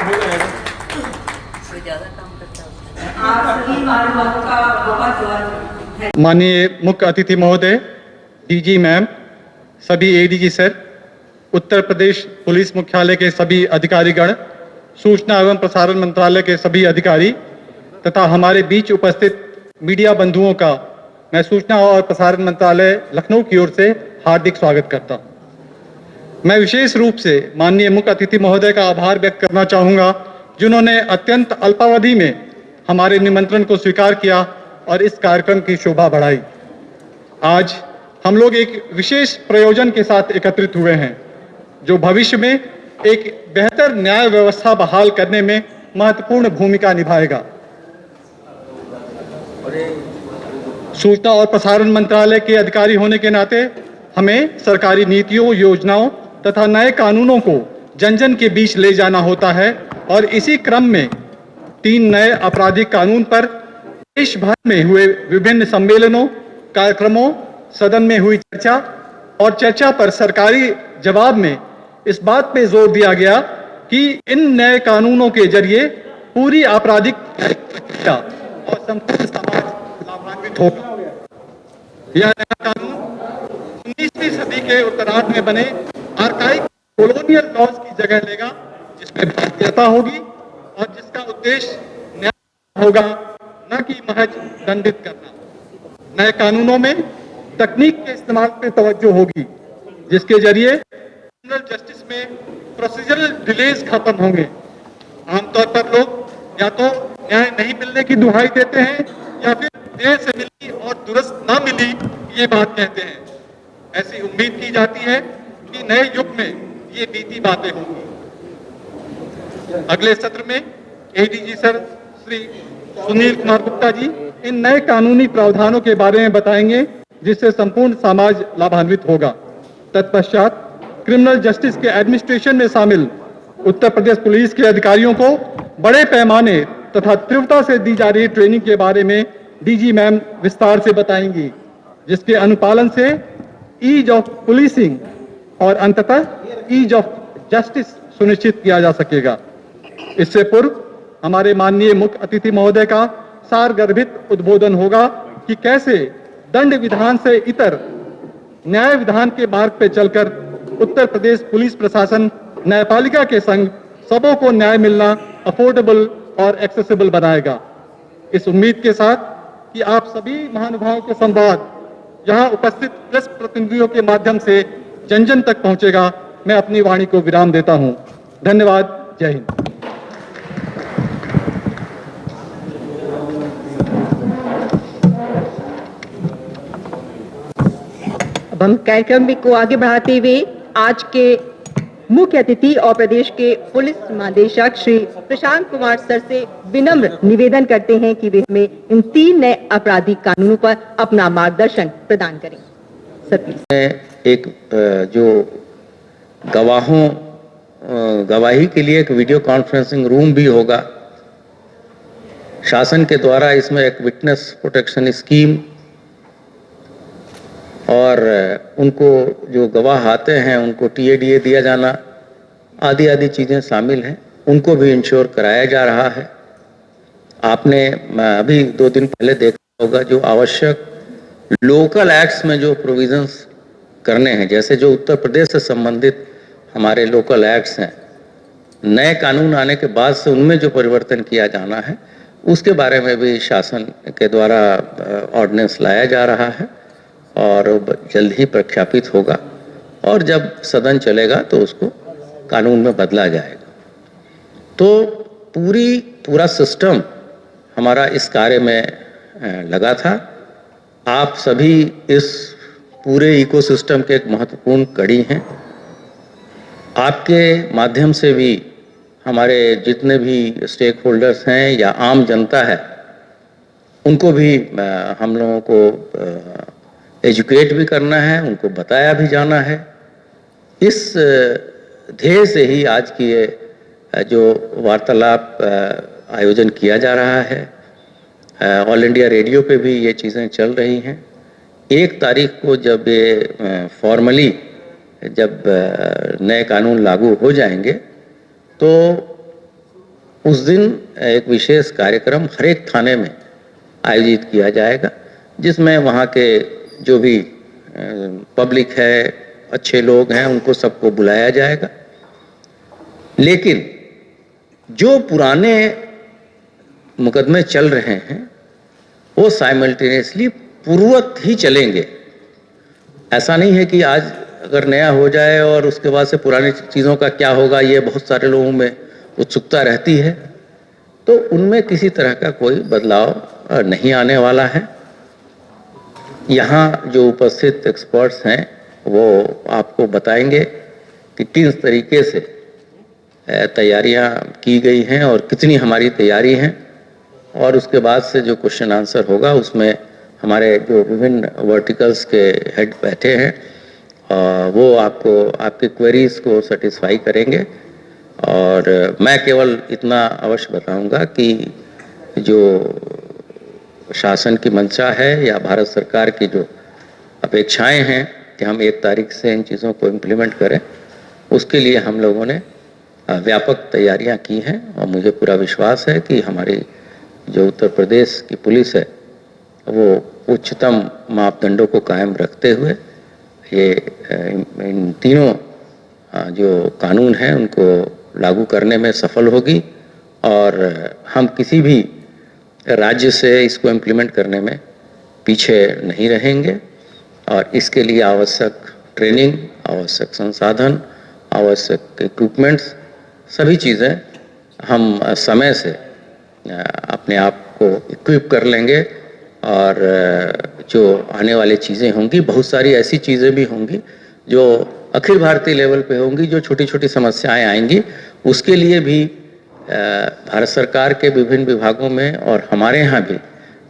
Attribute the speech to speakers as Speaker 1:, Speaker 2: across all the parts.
Speaker 1: हो जाएगा। माननीय मुख्य अतिथि महोदय, डीजी मैम, सभी ADG sir, Uttar Pradesh police मुख्यालय के सभी अधिकारीगण, सूचना एवं प्रसारण मंत्रालय के सभी अधिकारी तथा हमारे बीच उपस्थित मीडिया बंधुओं का मैं सूचना और प्रसारण मंत्रालय लखनऊ की ओर से हार्दिक स्वागत करता हूं। मैं विशेष रूप से माननीय मुख्य अतिथि महोदय का आभार व्यक्त करना चाहूँगा, जिन्होंने अत्यंत अल्पावधि में हमारे निमंत्रण को स्वीकार किया और इस कार्यक्रम की शोभा बढ़ाई। आज हम लोग एक विशेष प्रयोजन के साथ एकत्रित हुए हैं, जो भविष्य में एक बेहतर न्याय व्यवस्था बहाल करने में महत्वपूर्ण भूमिका निभाएगा। सूचना और प्रसारण मंत्रालय के अधिकारी होने के नाते हमें सरकारी नीतियों, योजनाओं तथा नए कानूनों को जन जन के बीच ले जाना होता है और इसी क्रम में 3 नए आपराधिक कानून पर देश भर में हुए विभिन्न सम्मेलनों, कार्यक्रमों, सदन में हुई चर्चा और चर्चा पर सरकारी जवाब में इस बात पे जोर दिया गया कि इन नए कानूनों के जरिए पूरी आपराधिक प्रक्रिया और संपूर्ण समाज लाभान्वित होगा। यह नया कानून 19वीं सदी के उत्तरार्ध में बने आर्काइक कॉलोनियल लॉज की जगह लेगा, जिसमें भारतीयता होगी और जिसका उद्देश्य न्याय होगा, न कि महज दंडित करना। नए कानूनों में तकनीक के इस्तेमाल पर तवज्जो होगी, जिसके जरिए क्रिमिनल जस्टिस में प्रोसीजरल डिलेज खत्म होंगे। आमतौर पर लोग या तो न्याय नहीं मिलने की दुहाई देते हैं या फिर देर से मिली और दुरुस्त ना मिली ये बात कहते हैं। ऐसी उम्मीद की जाती है कि नए युग में ये बीती बातें होंगी। अगले सत्र में एडीजी सर श्री सुनील कुमार गुप्ता जी इन नए कानूनी प्रावधानों के बारे में बताएंगे, जिससे संपूर्ण समाज लाभान्वित होगा। तत्पश्चात क्रिमिनल जस्टिस के एडमिनिस्ट्रेशन में शामिल उत्तर प्रदेश पुलिस के अधिकारियों को बड़े पैमाने तथा तीव्रता से दी जा रही ट्रेनिंग के बारे में डीजी मैम विस्तार से बताएंगी, जिसके अनुपालन से ईज ऑफ पुलिसिंग और अंततः ईज ऑफ जस्टिस सुनिश्चित किया जा सकेगा। इससे पूर्व हमारे माननीय मुख्य अतिथि महोदय का सारगर्भित उद्बोधन होगा कि कैसे दंड विधान से इतर न्याय विधान के मार्ग पर चलकर उत्तर प्रदेश पुलिस प्रशासन न्यायपालिका के संग सबों को न्याय मिलना अफोर्डेबल और एक्सेसिबल बनाएगा। इस उम्मीद के साथ कि आप सभी महानुभावों के संवाद यहाँ उपस्थित प्रेस प्रतिनिधियों के माध्यम से जन जन तक पहुंचेगा, मैं अपनी वाणी को विराम देता हूं। धन्यवाद। जय हिंद।
Speaker 2: अब हम कार्यक्रम को आगे बढ़ाते हुए आज के मुख्य अतिथि और प्रदेश के पुलिस महानिदेशक श्री प्रशांत कुमार सर से विनम्र निवेदन करते हैं कि वे हमें इन 3 नए आपराधिक कानूनों पर अपना मार्गदर्शन प्रदान करें। Sir please.
Speaker 3: एक जो गवाही के लिए एक वीडियो कॉन्फ्रेंसिंग रूम भी होगा। शासन के द्वारा इसमें एक विटनेस प्रोटेक्शन स्कीम और उनको जो गवाह आते हैं उनको टीएडीए दिया जाना आदि आदि चीज़ें शामिल हैं, उनको भी इंश्योर कराया जा रहा है। आपने अभी 2 दिन पहले देखा होगा जो आवश्यक लोकल एक्ट्स में जो प्रोविजंस करने हैं, जैसे जो उत्तर प्रदेश से संबंधित हमारे लोकल एक्ट्स हैं, नए कानून आने के बाद से उनमें जो परिवर्तन किया जाना है उसके बारे में भी शासन के द्वारा ऑर्डिनेंस लाया जा रहा है और जल्द ही प्रख्यापित होगा और जब सदन चलेगा तो उसको कानून में बदला जाएगा। तो पूरा सिस्टम हमारा इस कार्य में लगा था। आप सभी इस पूरे इकोसिस्टम के एक महत्वपूर्ण कड़ी हैं। आपके माध्यम से भी हमारे जितने भी स्टेक होल्डर्स हैं या आम जनता है, उनको भी हम लोगों को एजुकेट भी करना है, उनको बताया भी जाना है। इस ध्येय से ही आज की ये जो वार्तालाप आयोजन किया जा रहा है, ऑल इंडिया रेडियो पे भी ये चीज़ें चल रही हैं। 1 तारीख को जब ये फॉर्मली जब नए कानून लागू हो जाएंगे तो उस दिन एक विशेष कार्यक्रम हर एक थाने में आयोजित किया जाएगा, जिसमें वहाँ के जो भी पब्लिक है, अच्छे लोग हैं, उनको सबको बुलाया जाएगा। लेकिन जो पुराने मुकदमे चल रहे हैं वो साइमल्टेनियसली पूर्ववत ही चलेंगे। ऐसा नहीं है कि आज अगर नया हो जाए और उसके बाद से पुरानी चीज़ों का क्या होगा, ये बहुत सारे लोगों में उत्सुकता रहती है, तो उनमें किसी तरह का कोई बदलाव नहीं आने वाला है। यहाँ जो उपस्थित एक्सपर्ट्स हैं वो आपको बताएंगे कि किस तरीके से तैयारियां की गई हैं और कितनी हमारी तैयारी हैं, और उसके बाद से जो क्वेश्चन आंसर होगा उसमें हमारे जो विभिन्न वर्टिकल्स के हेड बैठे हैं वो आपको आपके क्वेरीज को सेटिस्फाई करेंगे। और मैं केवल इतना अवश्य बताऊंगा कि जो शासन की मंशा है या भारत सरकार की जो अपेक्षाएं हैं कि हम 1 तारीख से इन चीज़ों को इम्प्लीमेंट करें, उसके लिए हम लोगों ने व्यापक तैयारियां की हैं। और मुझे पूरा विश्वास है कि हमारी जो उत्तर प्रदेश की पुलिस है वो उच्चतम मापदंडों को कायम रखते हुए ये इन तीनों जो कानून हैं उनको लागू करने में सफल होगी। और हम किसी भी राज्य से इसको इम्प्लीमेंट करने में पीछे नहीं रहेंगे, और इसके लिए आवश्यक ट्रेनिंग, आवश्यक संसाधन, आवश्यक इक्विपमेंट्स, सभी चीज़ें हम समय से अपने आप को इक्विप कर लेंगे। और जो आने वाली चीज़ें होंगी, बहुत सारी ऐसी चीज़ें भी होंगी जो अखिल भारतीय लेवल पे होंगी, जो छोटी छोटी समस्याएं आएंगी, उसके लिए भी भारत सरकार के विभिन्न विभागों में और हमारे यहाँ भी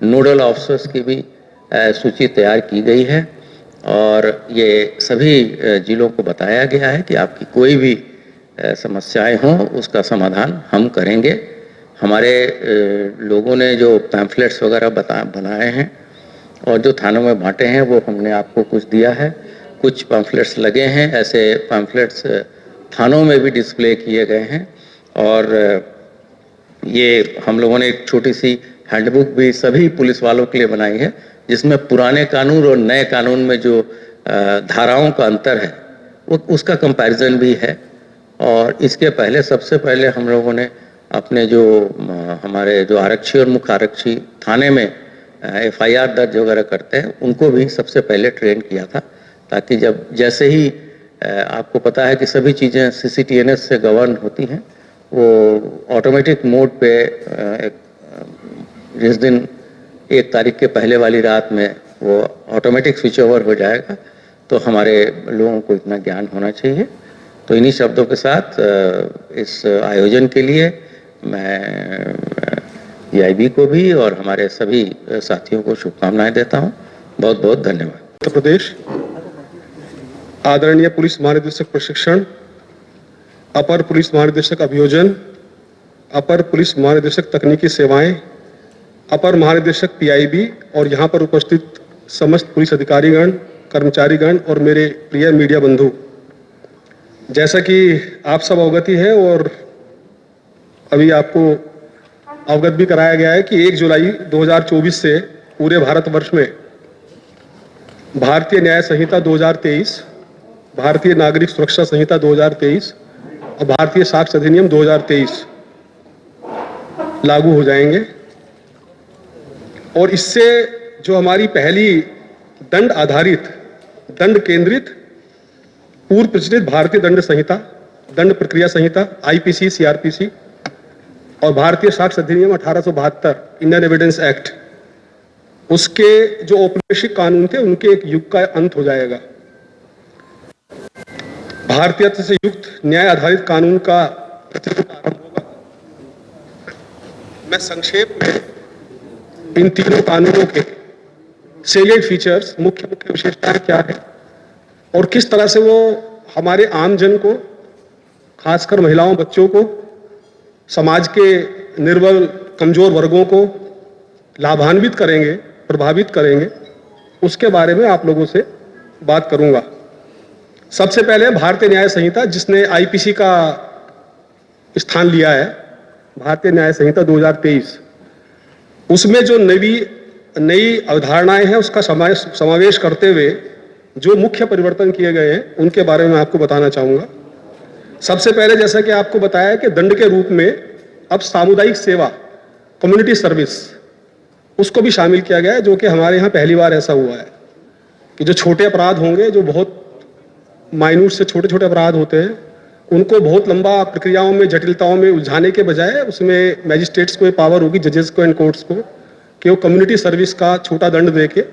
Speaker 3: नोडल ऑफिसर्स की भी सूची तैयार की गई है। और ये सभी जिलों को बताया गया है कि आपकी कोई भी समस्याएं हों उसका समाधान हम करेंगे। हमारे लोगों ने जो पैम्फलेट्स वगैरह बनाए हैं और जो थानों में बांटे हैं वो हमने आपको कुछ दिया है। कुछ पैम्फलेट्स लगे हैं, ऐसे पैम्फलेट्स थानों में भी डिस्प्ले किए गए हैं। और ये हम लोगों ने एक छोटी सी हैंडबुक भी सभी पुलिस वालों के लिए बनाई है, जिसमें पुराने कानून और नए कानून में जो धाराओं का अंतर है वो उसका कंपैरिजन भी है। और इसके पहले सबसे पहले हम लोगों ने अपने जो हमारे जो आरक्षी और मुख्य आरक्षी थाने में FIR दर्ज वगैरह करते हैं उनको भी सबसे पहले ट्रेन किया था, ताकि जब जैसे ही आपको पता है कि सभी चीज़ें CCTNS से गवर्न होती हैं, वो ऑटोमेटिक मोड पे जिस दिन 1 तारीख के पहले वाली रात में वो ऑटोमेटिक स्विच ओवर हो जाएगा, तो हमारे लोगों को इतना ज्ञान होना चाहिए। तो इन्हीं शब्दों के साथ इस आयोजन के लिए मैं EIB को भी और हमारे सभी साथियों को शुभकामनाएं देता हूं। बहुत बहुत धन्यवाद।
Speaker 4: उत्तर प्रदेश आदरणीय पुलिस महानिदेशक प्रशिक्षण, अपर पुलिस महानिदेशक अभियोजन, अपर पुलिस महानिदेशक तकनीकी सेवाएं, अपर महानिदेशक PIB और यहाँ पर उपस्थित समस्त पुलिस अधिकारीगण, कर्मचारीगण और मेरे प्रिय मीडिया बंधु, जैसा कि आप सब अवगत ही है और अभी आपको अवगत भी कराया गया है कि 1 जुलाई 2024 से पूरे भारतवर्ष में भारतीय न्याय संहिता 2023, भारतीय नागरिक सुरक्षा संहिता 2023 और भारतीय साक्ष्य अधिनियम 2023 लागू हो जाएंगे। और इससे जो हमारी पहली दंड आधारित, दंड केंद्रित पूर्व प्रचलित भारतीय दंड संहिता, दंड प्रक्रिया संहिता IPC CRPC और भारतीय साक्ष्य अधिनियम 1872 इंडियन एविडेंस एक्ट, उसके जो औपनिवेशिक कानून थे उनके एक युग का अंत हो जाएगा। भारतीयता से युक्त न्याय आधारित कानून का प्रचलन आरंभ होगा। मैं संक्षेप में इन तीनों कानूनों के सेलिएंट फीचर्स, मुख्य विशेषताएं क्या है और किस तरह से वो हमारे आम जन को, खासकर महिलाओं, बच्चों को, समाज के निर्बल कमजोर वर्गों को लाभान्वित करेंगे, प्रभावित करेंगे, उसके बारे में आप लोगों से बात करूंगा। सबसे पहले भारतीय न्याय संहिता, जिसने IPC का स्थान लिया है, भारतीय न्याय संहिता 2023, उसमें जो नई अवधारणाएं हैं उसका समावेश करते हुए जो मुख्य परिवर्तन किए गए हैं उनके बारे में आपको बताना चाहूंगा। सबसे पहले, जैसा कि आपको बताया कि दंड के रूप में अब सामुदायिक सेवा, कम्युनिटी सर्विस, उसको भी शामिल किया गया है, जो कि हमारे यहाँ पहली बार ऐसा हुआ है कि जो छोटे अपराध होंगे, जो बहुत माइन्यूट से छोटे छोटे अपराध होते हैं, उनको बहुत लंबा प्रक्रियाओं में, जटिलताओं में उलझाने के बजाय उसमें मैजिस्ट्रेट्स को ये पावर होगी, जजेस को एंड कोर्ट्स को, कि वो कम्युनिटी सर्विस का छोटा दंड देके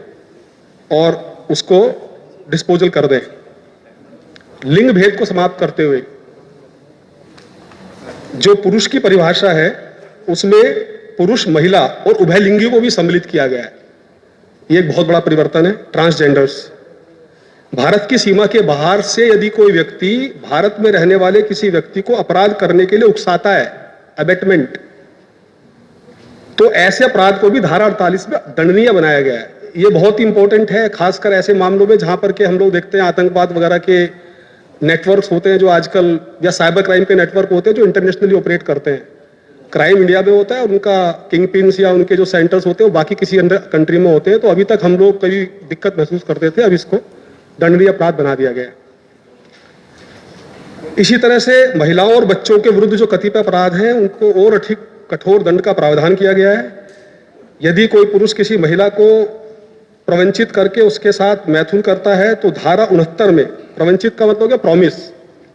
Speaker 4: और उसको डिस्पोजल कर दें। लिंग भेद को समाप्त करते हुए जो पुरुष की परिभाषा है उसमें पुरुष, महिला और उभयलिंगी को भी सम्मिलित किया गया है। ये एक बहुत बड़ा परिवर्तन है। ट्रांसजेंडर्स, भारत की सीमा के बाहर से यदि कोई व्यक्ति भारत में रहने वाले किसी व्यक्ति को अपराध करने के लिए उकसाता है, अबेटमेंट, तो ऐसे अपराध को भी धारा 48 में दंडनीय बनाया गया है। ये बहुत इंपॉर्टेंट है, खासकर ऐसे मामलों में जहां पर के हम लोग देखते हैं आतंकवाद वगैरह के नेटवर्क्स होते हैं जो आजकल, या साइबर क्राइम के नेटवर्क होते हैं जो इंटरनेशनली ऑपरेट करते हैं। क्राइम इंडिया में होता है और उनका किंग पिन्स या उनके जो सेंटर्स होते हैं वो बाकी किसी अंदर कंट्री में होते हैं। तो अभी तक हम लोग कभी दिक्कत महसूस करते थे, अब इसको दंडनीय अपराध बना दिया गया। इसी तरह से महिलाओं और बच्चों के विरुद्ध जो कतिपय अपराध हैं उनको और अधिक कठोर दंड का प्रावधान किया गया है। यदि कोई पुरुष किसी महिला को प्रवंचित करके उसके साथ मैथुन करता है तो धारा 69 में, प्रवंचित का मतलब क्या, प्रॉमिस,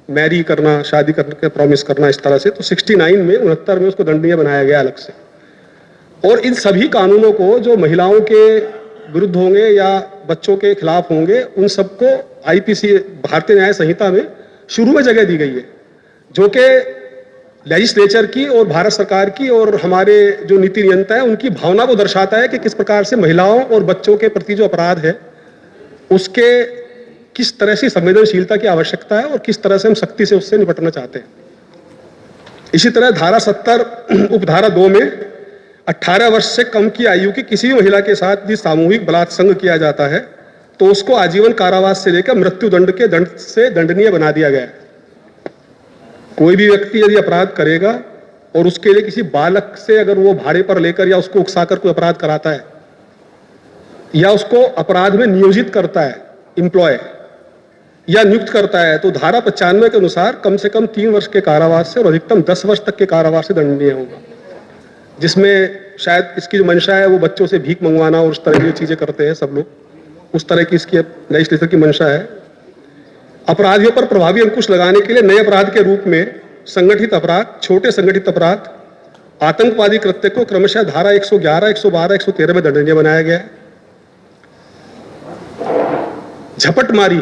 Speaker 4: मैरी करना, शादी करने के प्रॉमिस करना, इस तरह से, तो 69 में, 69 में उसको दंडनीय बनाया गया अलग से। और इन सभी कानूनों को जो महिलाओं के विरुद्ध होंगे या बच्चों के खिलाफ होंगे, उन सबको आईपीसी, भारतीय न्याय संहिता में शुरू में जगह दी गई है, जो कि लेजिस्लेचर की और भारत सरकार की और हमारे जो नीति नियंता है उनकी भावना को दर्शाता है कि किस प्रकार से महिलाओं और बच्चों के प्रति जो अपराध है उसके किस तरह से संवेदनशीलता की आवश्यकता है और किस तरह से हम सख्ती से उससे निपटना चाहते हैं। इसी तरह धारा 70 उपधारा 2 में 18 वर्ष से कम की आयु की किसी भी महिला के साथ यदि सामूहिक बलात्संग किया जाता है तो उसको आजीवन कारावास से लेकर मृत्यु दंड के दंड से दंडनीय बना दिया गया है। कोई भी व्यक्ति यदि अपराध करेगा और उसके लिए किसी बालक से अगर वो भाड़े पर लेकर या उसको उकसाकर कोई अपराध कराता है या उसको अपराध में नियोजित करता है, एम्प्लॉय या नियुक्त करता है, तो धारा 95 के अनुसार कम से कम 3 वर्ष के कारावास से और अधिकतम 10 वर्ष तक के कारावास से दंडनीय होगा। जिसमें शायद इसकी जो मंशा है वो बच्चों से भीख मंगवाना और उस तरह की चीजें करते हैं सब लोग, उस तरह की इसकी लेजिस्लेचर की मंशा है। अपराधियों पर प्रभावी अंकुश लगाने के लिए नए अपराध के रूप में संगठित अपराध, छोटे संगठित अपराध, आतंकवादी कृत्य को क्रमशः धारा 111, 112, 113 में दंडनीय बनाया गया है। झपटमारी,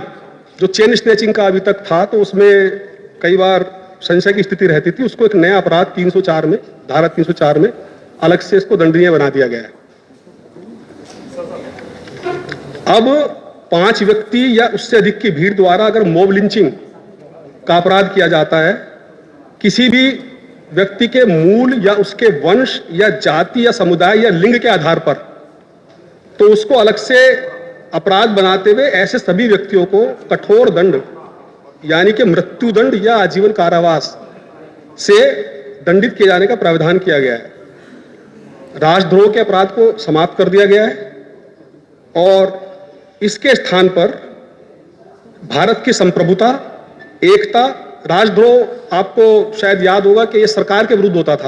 Speaker 4: जो चेन स्नैचिंग का अभी तक था तो उसमें कई बार संशय की स्थिति रहती थी, उसको एक नया अपराध 304 में, धारा 304 में अलग से इसको दंडनीय बना दिया गया है। अब 5 व्यक्ति या उससे अधिक की भीड़ द्वारा अगर मॉब लिंचिंग का अपराध किया जाता है, किसी भी व्यक्ति के मूल या उसके वंश या जाति या समुदाय या लिंग के आधार पर, तो उसको अलग से अपराध बनाते हुए ऐसे सभी व्यक्तियों को कठोर दंड यानी कि मृत्यु दंड या आजीवन कारावास से दंडित किए जाने का प्रावधान किया गया है। राष्ट्रद्रोह के अपराध को समाप्त कर दिया गया है और इसके स्थान पर भारत की संप्रभुता, एकता, राष्ट्रद्रोह आपको शायद याद होगा कि ये सरकार के विरुद्ध होता था,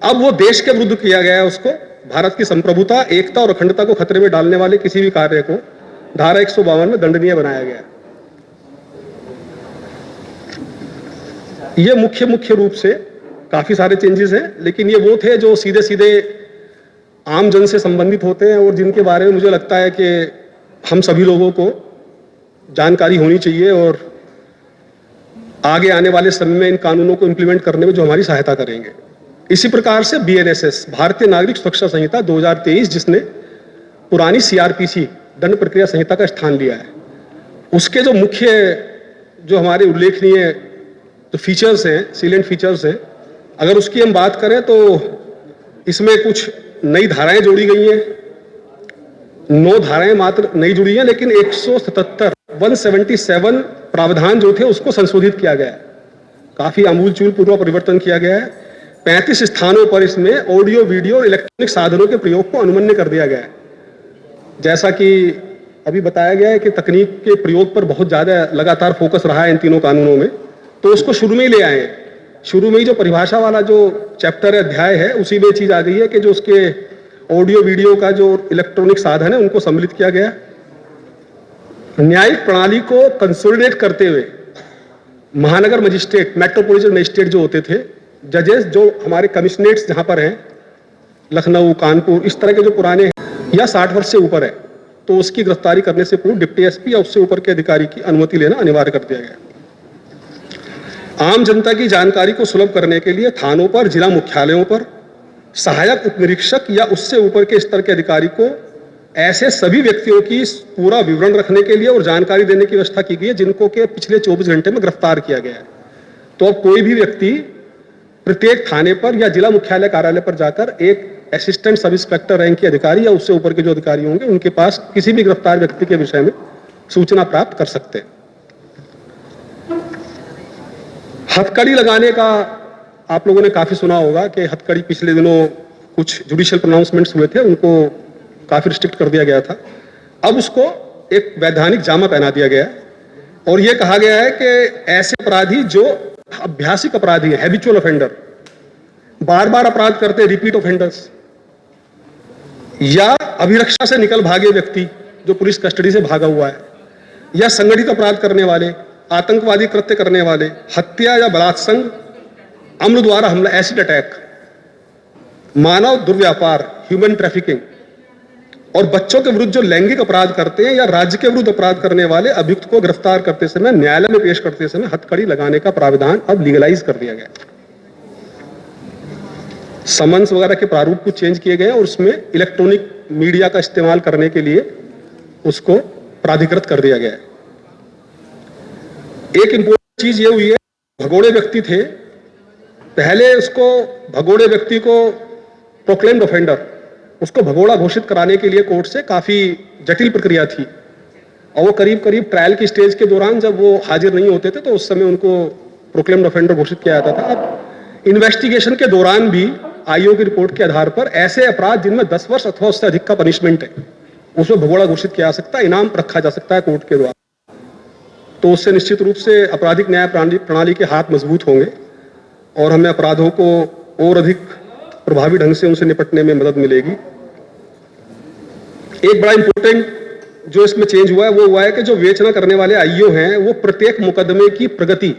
Speaker 4: अब वो देश के विरुद्ध किया गया है। उसको भारत की संप्रभुता, एकता और अखंडता को खतरे में डालने वाले किसी भी कार्य को धारा 152 में दंडनीय बनाया गया है। ये मुख्य रूप से काफी सारे चेंजेस हैं, लेकिन ये वो थे जो सीधे सीधे आम जन से संबंधित होते हैं और जिनके बारे में मुझे लगता है कि हम सभी लोगों को जानकारी होनी चाहिए और आगे आने वाले समय में इन कानूनों को इंप्लीमेंट करने में जो हमारी सहायता करेंगे। इसी प्रकार से बीएनएसएस, भारतीय नागरिक सुरक्षा संहिता 2023, जिसने पुरानी सीआरपीसी दंड प्रक्रिया संहिता का स्थान लिया है, उसके जो मुख्य, जो हमारे उल्लेखनीय जो फीचर्स हैं, सीलेंट फीचर्स हैं, अगर उसकी हम बात करें तो इसमें कुछ नई धाराएं जोड़ी गई हैं, 9 धाराएं मात्र नई जुड़ी हैं, लेकिन 177 प्रावधान जो थे उसको संशोधित किया गया है। काफी आमूलचूल पूर्व परिवर्तन किया गया है। 35 स्थानों पर इसमें ऑडियो वीडियो इलेक्ट्रॉनिक साधनों के प्रयोग को अनुमन्य कर दिया गया है। जैसा कि अभी बताया गया है कि तकनीक के प्रयोग पर बहुत ज़्यादा लगातार फोकस रहा है इन तीनों कानूनों में, तो उसको शुरू में ही ले आए हैं। शुरू में ही जो परिभाषा वाला जो चैप्टर है, अध्याय है, उसी में चीज आ गई है कि जो उसके ऑडियो वीडियो का जो इलेक्ट्रॉनिक साधन है उनको सम्मिलित किया गया। न्यायिक प्रणाली को कंसोलिडेट करते हुए महानगर मजिस्ट्रेट, मेट्रोपॉलिटन मजिस्ट्रेट जो होते थे, जजेस जो हमारे कमिश्नरेट्स जहां पर हैं, लखनऊ, कानपुर, इस तरह के जो पुराने हैं या 60 वर्ष से ऊपर है, तो उसकी गिरफ्तारी करने से पूर्व डिप्टी एसपी या उससे ऊपर के अधिकारी की अनुमति लेना अनिवार्य कर दिया गया। आम जनता की जानकारी को सुलभ करने के लिए थानों पर, जिला मुख्यालयों पर सहायक उप निरीक्षक या उससे ऊपर के स्तर के अधिकारी को ऐसे सभी व्यक्तियों की पूरा विवरण रखने के लिए और जानकारी देने की व्यवस्था की गई है जिनको के पिछले 24 घंटे में गिरफ्तार किया गया है। तो अब कोई भी व्यक्ति प्रत्येक थाने पर या जिला मुख्यालय कार्यालय पर जाकर एक असिस्टेंट सब इंस्पेक्टर रैंक के अधिकारी या उससे ऊपर के जो अधिकारी होंगे उनके पास किसी भी गिरफ्तार व्यक्ति के विषय में सूचना प्राप्त कर सकते हैं। हथकड़ी लगाने का आप लोगों ने काफी सुना होगा कि हथकड़ी पिछले दिनों कुछ जुडिशियल प्रोनाउंसमेंट्स हुए थे, उनको काफी रिस्ट्रिक्ट कर दिया गया था। अब उसको एक वैधानिक जामा पहना दिया गया और यह कहा गया है कि ऐसे अपराधी जो अभ्यासिक अपराधी है, हैबिचुअल ऑफेंडर, बार बार अपराध करते, रिपीट ऑफेंडर्स, या अभिरक्षा से निकल भागे व्यक्ति जो पुलिस कस्टडी से भागा हुआ है, या संगठित अपराध करने वाले, आतंकवादी कृत्य करने वाले, हत्या या बलात्संग, अम्ल द्वारा हमला, एसिड अटैक, मानव दुर्व्यापार, ह्यूमन ट्रैफिकिंग, और बच्चों के विरुद्ध जो लैंगिक अपराध करते हैं या राज्य के विरुद्ध अपराध करने वाले अभियुक्त को गिरफ्तार करते समय, न्यायालय में पेश करते समय हथकड़ी लगाने का प्रावधान अब लीगलाइज कर दिया गया। समन्स वगैरह के प्रारूप को चेंज किए गए और उसमें इलेक्ट्रॉनिक मीडिया का इस्तेमाल करने के लिए उसको प्राधिकृत कर दिया गया है। एक इंपॉर्टेंट चीज ये हुई है, भगोड़े व्यक्ति थे, पहले उसको भगोड़े व्यक्ति को प्रोक्लेम्ड ऑफेंडर, उसको भगोड़ा घोषित कराने के लिए कोर्ट से काफी जटिल प्रक्रिया थी और वो करीब करीब ट्रायल की स्टेज के दौरान जब वो हाजिर नहीं होते थे तो उस समय उनको प्रोक्लेम्ड ऑफेंडर घोषित किया जाता था। अब इन्वेस्टिगेशन के दौरान भी आयोग की रिपोर्ट के आधार पर ऐसे अपराध जिनमें 10 वर्ष अथवा उससे अधिक का पनिशमेंट है, उसमें भगोड़ा घोषित किया जा सकता है, इनाम रखा जा सकता है कोर्ट के द्वारा। तो उससे निश्चित रूप से आपराधिक न्याय प्रणाली के हाथ मजबूत होंगे और हमें अपराधों को और अधिक प्रभावी ढंग से उनसे निपटने में मदद मिलेगी। एक बड़ा इंपॉर्टेंट जो इसमें चेंज हुआ है वो हुआ है कि जो विवेचना करने वाले आईओ हैं वो प्रत्येक मुकदमे की प्रगति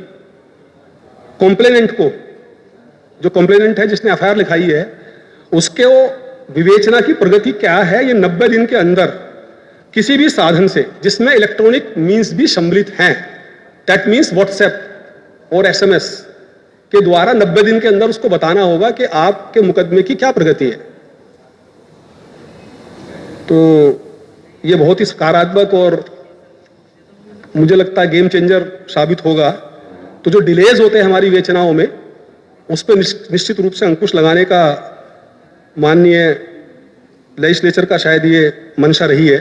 Speaker 4: कॉम्प्लेनेंट को, जो कॉम्प्लेनेंट है जिसने एफआईआर लिखाई है, उसके वो विवेचना की प्रगति क्या है ये 90 दिन के अंदर किसी भी साधन से जिसमें इलेक्ट्रॉनिक मींस भी सम्मिलित हैं, दैट मींस व्हाट्सएप और एसएमएस के द्वारा 90 दिन के अंदर उसको बताना होगा कि आपके मुकदमे की क्या प्रगति है। तो ये बहुत ही सकारात्मक और मुझे लगता है गेम चेंजर साबित होगा। तो जो डिलेज होते हैं हमारी विवेचनाओं में, उस पर निश्चित रूप से अंकुश लगाने का माननीय लेजिस्लेचर का शायद ये मंशा रही है।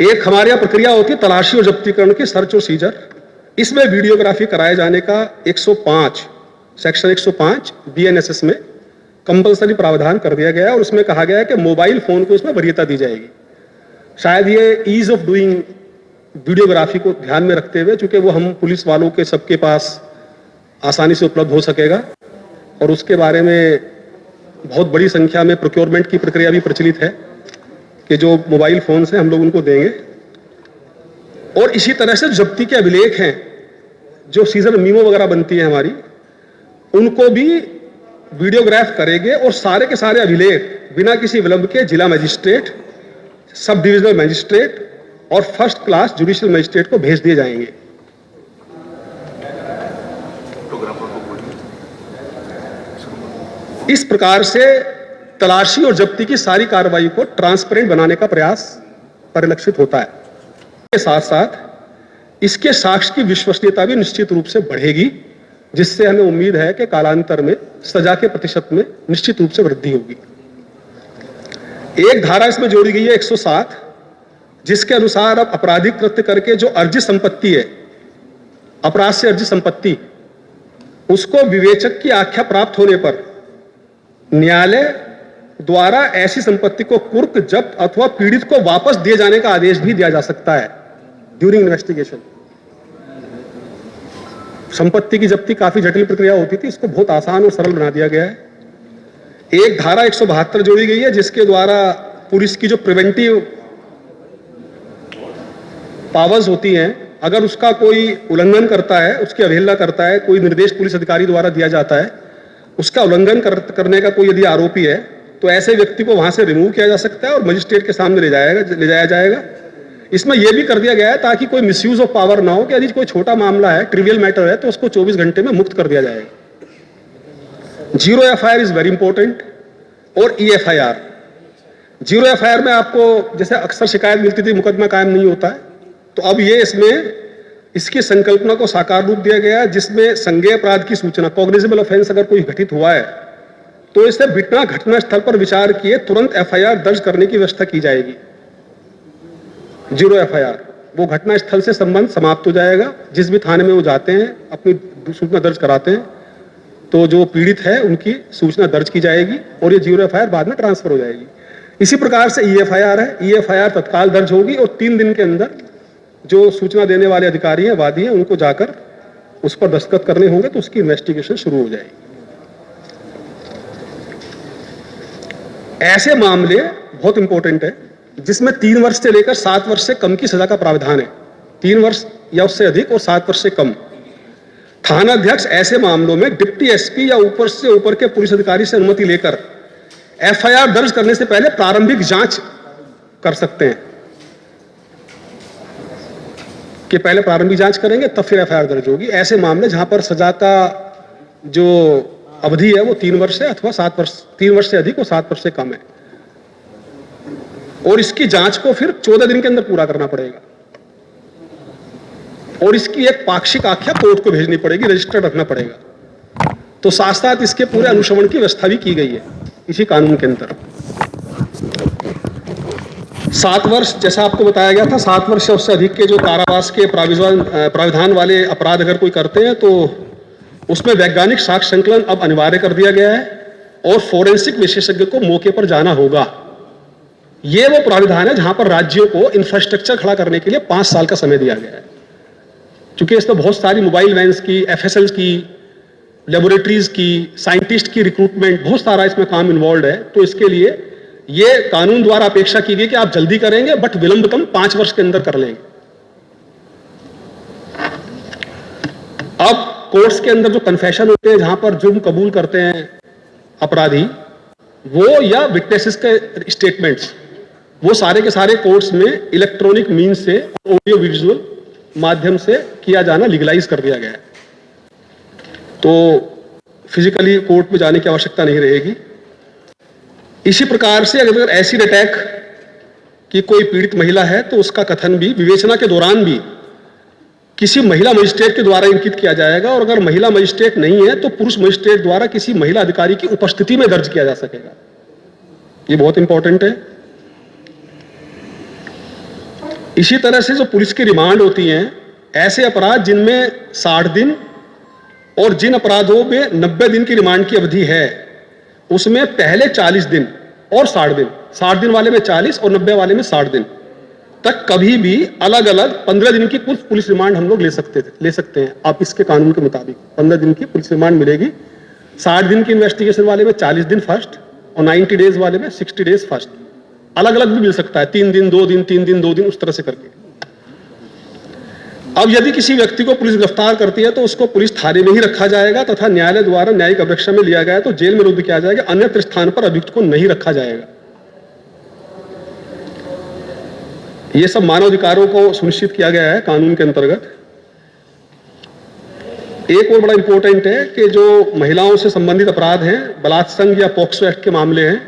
Speaker 4: एक हमारे यहाँ प्रक्रिया होती है तलाशी और जब्तीकरण की, सर्च और सीजर। इसमें वीडियोग्राफी कराए जाने का 105 सेक्शन 105 बीएनएसएस में कंपलसरी प्रावधान कर दिया गया है और उसमें कहा गया है कि मोबाइल फोन को इसमें वरीयता दी जाएगी। शायद ये ईज ऑफ डूइंग वीडियोग्राफी को ध्यान में रखते हुए, चूंकि वो हम पुलिस वालों के सबके पास आसानी से उपलब्ध हो सकेगा और उसके बारे में बहुत बड़ी संख्या में प्रोक्योरमेंट की प्रक्रिया भी प्रचलित है कि जो मोबाइल फोन से हम लोग उनको देंगे। और इसी तरह से जब्ती के अभिलेख हैं, जो सीजर मीमो वगैरह बनती है हमारी, उनको भी वीडियोग्राफ करेंगे और सारे के सारे अभिलेख बिना किसी विलंब के जिला मजिस्ट्रेट, सब डिविजनल मजिस्ट्रेट और फर्स्ट क्लास जुडिशियल मजिस्ट्रेट को भेज दिए जाएंगे। इस प्रकार से तलाशी और जब्ती की सारी कार्रवाई को ट्रांसपेरेंट बनाने का प्रयास परिलक्षित होता है। के साथ साथ इसके साक्ष्य की विश्वसनीयता भी निश्चित रूप से बढ़ेगी, जिससे हमें उम्मीद है कि कालांतर में सजा के प्रतिशत में निश्चित रूप से वृद्धि होगी। एक धारा इसमें जोड़ी गई है 107, जिसके अनुसार अब आपराधिक कृत्य करके जो अर्जित संपत्ति है, अपराध से अर्जित संपत्ति, उसको विवेचक की आख्या प्राप्त होने पर न्यायालय द्वारा ऐसी संपत्ति को कुर्क, जब्त अथवा पीड़ित को वापस दिए जाने का आदेश भी दिया जा सकता है ड्यूरिंग इन्वेस्टिगेशन। संपत्ति की जब्ती काफी जटिल प्रक्रिया होती थी, इसको बहुत आसान और सरल बना दिया गया है। एक धारा 172 जोड़ी गई है जिसके द्वारा पुलिस की जो प्रिवेंटिव पावर्स होती हैं, अगर उसका कोई उल्लंघन करता है, उसकी अवहेलना करता है, कोई निर्देश पुलिस अधिकारी द्वारा दिया जाता है, उसका उल्लंघन करने का कोई यदि आरोपी है तो ऐसे व्यक्ति को वहां से रिमूव किया जा सकता है और मजिस्ट्रेट के सामने ले जाया जाएगा। इसमें यह भी कर दिया गया है ताकि कोई मिसयूज ऑफ पावर ना हो कि यदि कोई छोटा मामला है, ट्रिवियल मैटर है, तो उसको 24 घंटे में मुक्त कर दिया जाएगा। Zero FIR is very important. और ईएफआईआर, जीरो एफआईआर में आपको जैसे अक्सर शिकायत मिलती थी मुकदमा कायम नहीं होता है, तो अब ये इसमें इसकी संकल्पना को साकार रूप दिया गया है जिसमें संज्ञेय अपराध की सूचना, कॉग्निजेबल ऑफेंस अगर कोई घटित हुआ है तो इसे बिना घटना स्थल पर विचार किए तुरंत एफआईआर दर्ज करने की व्यवस्था की जाएगी। जीरो एफआईआर, वो घटना स्थल से संबंध समाप्त हो जाएगा। जिस भी थाने में वो जाते हैं, अपनी सूचना दर्ज कराते हैं, तो जो पीड़ित है उनकी सूचना दर्ज की जाएगी और ये जीरो एफआईआर बाद में ट्रांसफर हो जाएगी। इसी प्रकार से ईएफआईआर है, ईएफआईआर तत्काल दर्ज होगी और 3 दिन के अंदर जो सूचना देने वाले अधिकारी हैं, वादी हैं, उनको जाकर उस पर दस्तखत करने होंगे तो उसकी इन्वेस्टिगेशन शुरू हो जाएगी। ऐसे मामले बहुत इंपॉर्टेंट है जिसमें 3 वर्ष से लेकर 7 वर्ष से कम की सजा का प्रावधान है। 3 वर्ष या उससे अधिक और 7 वर्ष से कम। थानाध्यक्ष ऐसे मामलों में डिप्टी एसपी या ऊपर से ऊपर के पुलिस अधिकारी से अनुमति लेकर एफआईआर दर्ज करने से पहले प्रारंभिक जांच कर सकते हैं कि पहले प्रारंभिक जांच करेंगे तब फिर एफआईआर दर्ज होगी। ऐसे मामले जहां पर सजा का जो अवधि है वो 3 वर्ष है अथवा 7 वर्ष, 3 वर्ष से अधिक और 7 वर्ष से कम है, और इसकी जांच को फिर 14 दिन के अंदर पूरा करना पड़ेगा और इसकी एक पाक्षिक आख्या कोर्ट को भेजनी पड़ेगी, रजिस्टर्ड रखना पड़ेगा। तो साथ साथ इसके पूरे अनुश्रवण की व्यवस्था भी की गई है इसी कानून के अंदर। 7 वर्ष जैसा आपको बताया गया था, 7 वर्ष से उससे अधिक के जो कारावास के प्राविधान वाले अपराध अगर कोई करते हैं तो उसमें वैज्ञानिक साक्ष्य संकलन अब अनिवार्य कर दिया गया है और फोरेंसिक विशेषज्ञ को मौके पर जाना होगा। यह वो प्राविधान है जहां पर राज्यों को इंफ्रास्ट्रक्चर खड़ा करने के लिए 5 साल का समय दिया गया है। क्योंकि इसमें बहुत सारी मोबाइल वैन्स की, एफएसएल की, लेबोरेटरीज की, साइंटिस्ट की रिक्रूटमेंट, बहुत सारा इसमें काम इन्वॉल्व है। तो इसके लिए ये कानून द्वारा अपेक्षा की गई कि आप जल्दी करेंगे बट विलंब कम 5 वर्ष के अंदर कर लेंगे। अब कोर्ट्स के अंदर जो कन्फेशन होते हैं, जहां पर जुर्म कबूल करते हैं अपराधी, वो या विटनेसेस के स्टेटमेंट्स, वो सारे के सारे कोर्ट्स में इलेक्ट्रॉनिक मीन्स से, ऑडियो विजुअल माध्यम से किया जाना लीगलाइज कर दिया गया है। तो फिजिकली कोर्ट में जाने की आवश्यकता नहीं रहेगी। इसी प्रकार से अगर एसिड अटैक की कोई पीड़ित महिला है तो उसका कथन भी विवेचना के दौरान भी किसी महिला मजिस्ट्रेट के द्वारा इंकित किया जाएगा, और अगर महिला मजिस्ट्रेट नहीं है तो पुरुष मजिस्ट्रेट द्वारा किसी महिला अधिकारी की उपस्थिति में दर्ज किया जा सकेगा। ये बहुत इंपॉर्टेंट है। इसी तरह से जो पुलिस की रिमांड होती हैं, ऐसे अपराध जिनमें 60 दिन और जिन अपराधों में 90 दिन की रिमांड की अवधि है, उसमें पहले 40 दिन और 60 दिन, 60 दिन वाले में 40 और 90 वाले में 60 दिन तक कभी भी अलग अलग 15 दिन की पुलिस रिमांड हम लोग ले सकते हैं। आप इसके कानून के मुताबिक 15 दिन की पुलिस रिमांड मिलेगी। 60 दिन की इन्वेस्टिगेशन वाले में 40 दिन फर्स्ट और 90 डेज वाले में 60 डेज फर्स्ट। अलग अलग भी मिल सकता है, 3 दिन 2 दिन, 3 दिन 2 दिन, उस तरह से करके। अब यदि किसी व्यक्ति को पुलिस गिरफ्तार करती है तो उसको पुलिस थाने में ही रखा जाएगा तथा न्यायालय द्वारा न्यायिक अभिरक्षा में लिया गया तो जेल में रुद्ध किया जाएगा, अन्यत्र स्थान पर अभियुक्त को नहीं रखा जाएगा। ये सब मानव अधिकारों को सुनिश्चित किया गया है कानून के अंतर्गत। एक और बड़ा इंपॉर्टेंट है कि जो महिलाओं से संबंधित अपराध हैं, बलात्संग या पॉक्सो एक्ट के मामले हैं,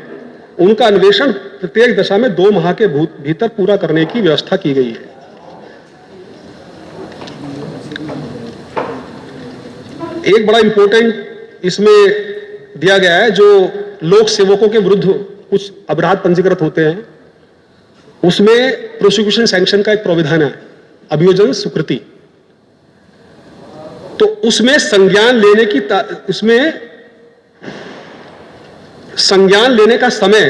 Speaker 4: उनका अन्वेषण प्रत्येक दशा में 2 माह के भीतर पूरा करने की व्यवस्था की गई है। एक बड़ा इंपॉर्टेंट इसमें दिया गया है, जो लोक सेवकों के विरुद्ध कुछ अपराध पंजीकृत होते हैं, उसमें प्रोसिक्यूशन सैंक्शन का एक प्रावधान है, अभियोजन स्वीकृति। तो उसमें संज्ञान लेने का समय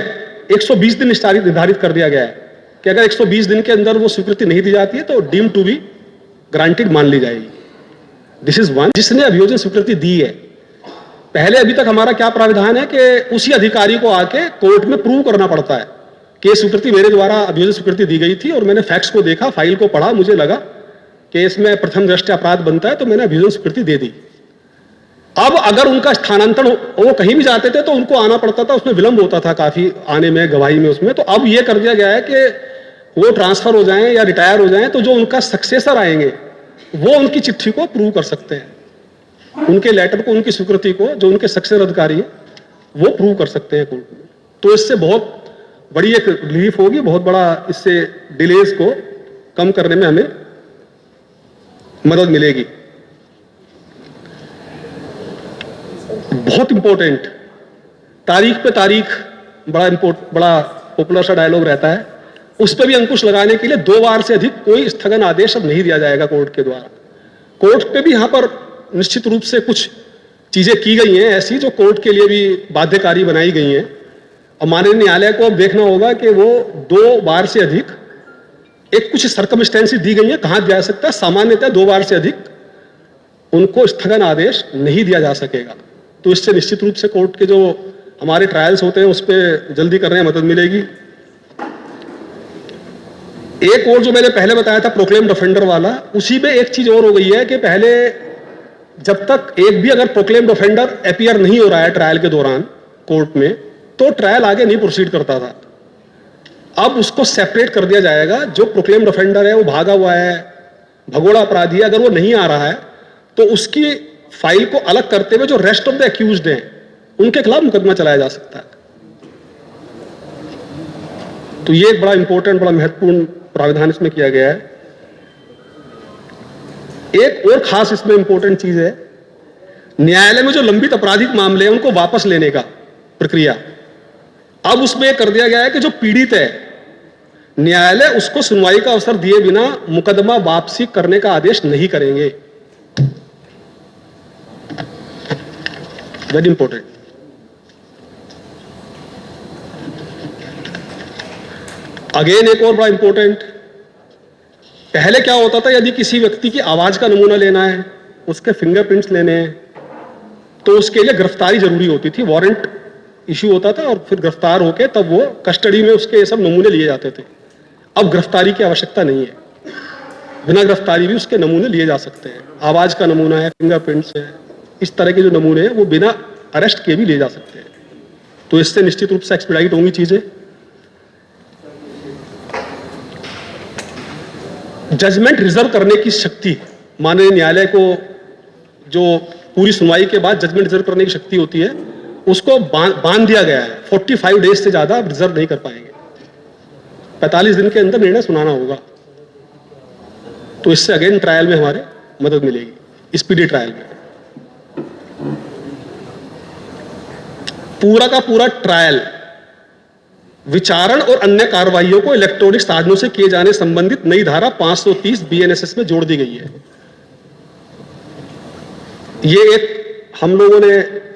Speaker 4: 120 दिन निर्धारित कर दिया गया है कि अगर 120 दिन के अंदर वो स्वीकृति नहीं दी जाती है तो डीम टू बी ग्रांटेड मान ली जाएगी। This is one. जिसने अभियोजन स्वीकृति दी है, पहले अभी तक हमारा क्या प्राविधान है कि उसी अधिकारी को आके कोर्ट में प्रूव करना पड़ता है कि स्वीकृति मेरे द्वारा अभियोजन स्वीकृति दी गई थी और मैंने फैक्ट्स को देखा, फाइल को पढ़ा, मुझे लगा कि इसमें प्रथम दृष्टया अपराध बनता है, तो मैंने अभियोजन स्वीकृति दे दी। अब अगर उनका स्थानांतरण, वो कहीं भी जाते थे तो उनको आना पड़ता था, उसमें विलंब होता था काफी आने में, गवाही में, उसमें। तो अब ये कर दिया गया है कि वो ट्रांसफर हो जाएं या रिटायर हो जाएं तो जो उनका सक्सेसर आएंगे वो उनकी चिट्ठी को प्रूव कर सकते हैं, उनके लेटर को, उनकी स्वीकृति को, जो उनके सक्सेसर अधिकारी है वो प्रूव कर सकते हैं कोर्ट में। तो इससे बहुत बड़ी एक रिलीफ होगी, बहुत बड़ा इससे डिलेज को कम करने में हमें मदद मिलेगी। बहुत इंपॉर्टेंट, तारीख पे तारीख, बड़ा पॉपुलर सा डायलॉग रहता है, उस पर भी अंकुश लगाने के लिए 2 बार से अधिक कोई स्थगन आदेश अब नहीं दिया जाएगा कोर्ट के द्वारा। कोर्ट पे भी यहां पर निश्चित रूप से कुछ चीजें की गई हैं ऐसी जो कोर्ट के लिए भी बाध्यकारी बनाई गई हैं, और माननीय न्यायालय को अब देखना होगा कि वो 2 बार से अधिक, एक कुछ सर्कमस्टेंसेस दी गई है कहां दिया जा सकता है, सामान्यतः 2 बार से अधिक उनको स्थगन आदेश नहीं दिया जा सकेगा। तो इससे निश्चित रूप से कोर्ट के जो हमारे ट्रायल्स होते हैं उस पर जल्दी करने में मदद मिलेगी। एक और जो मैंने पहले बताया था प्रोक्लेम्ड ऑफेंडर वाला, उसी में एक चीज और हो गई है कि पहले जब तक एक भी अगर प्रोक्लेम्ड ऑफेंडर अपीयर नहीं हो रहा है ट्रायल के दौरान कोर्ट में, तो ट्रायल आगे नहीं प्रोसीड करता था। अब उसको सेपरेट कर दिया जाएगा। जो प्रोक्लेम्ड ऑफेंडर है, वो भागा हुआ है, भगोड़ा अपराधी है, अगर वो नहीं आ रहा है तो उसकी फाइल को अलग करते हुए जो रेस्ट ऑफ द एक्यूज्ड हैं उनके खिलाफ मुकदमा चलाया जा सकता है। तो ये एक बड़ा इंपॉर्टेंट, बड़ा महत्वपूर्ण प्रावधान इसमें किया गया है। एक और खास इसमें इंपॉर्टेंट चीज है, न्यायालय में जो लंबित आपराधिक मामले हैं उनको वापस लेने का प्रक्रिया अब उसमें कर दिया गया है कि जो पीड़ित है, न्यायालय उसको सुनवाई का अवसर दिए बिना मुकदमा वापसी करने का आदेश नहीं करेंगे। Very important. अगेन एक और बड़ा इंपॉर्टेंट, पहले क्या होता था, यदि किसी व्यक्ति की आवाज का नमूना लेना है, उसके फिंगरप्रिंट्स लेने हैं, तो उसके लिए गिरफ्तारी जरूरी होती थी, वारंट इश्यू होता था और फिर गिरफ्तार होके तब वो कस्टडी में उसके सब नमूने लिए जाते थे। अब गिरफ्तारी की आवश्यकता नहीं है, बिना गिरफ्तारी भी उसके नमूने लिए जा सकते हैं। आवाज का नमूना है, फिंगरप्रिंट्स है, इस तरह के जो नमूने हैं वो बिना अरेस्ट किए भी लिए जा सकते हैं। तो इससे निश्चित रूप से एक्सपीडाइट होंगी चीजें। जजमेंट रिजर्व करने की शक्ति, माननीय न्यायालय को जो पूरी सुनवाई के बाद जजमेंट रिजर्व करने की शक्ति होती है, उसको बांध दिया गया है। 45 डेज से ज्यादा रिजर्व नहीं कर पाएंगे, 45 दिन के अंदर निर्णय सुनाना होगा। तो इससे अगेन ट्रायल में हमारे मदद मिलेगी, स्पीडी ट्रायल में। पूरा का पूरा ट्रायल विचारण और अन्य कार्रवाइयों को इलेक्ट्रॉनिक साधनों से किए जाने संबंधित नई धारा 530 बीएनएसएस में जोड़ दी गई है। ये एक हम लोगों ने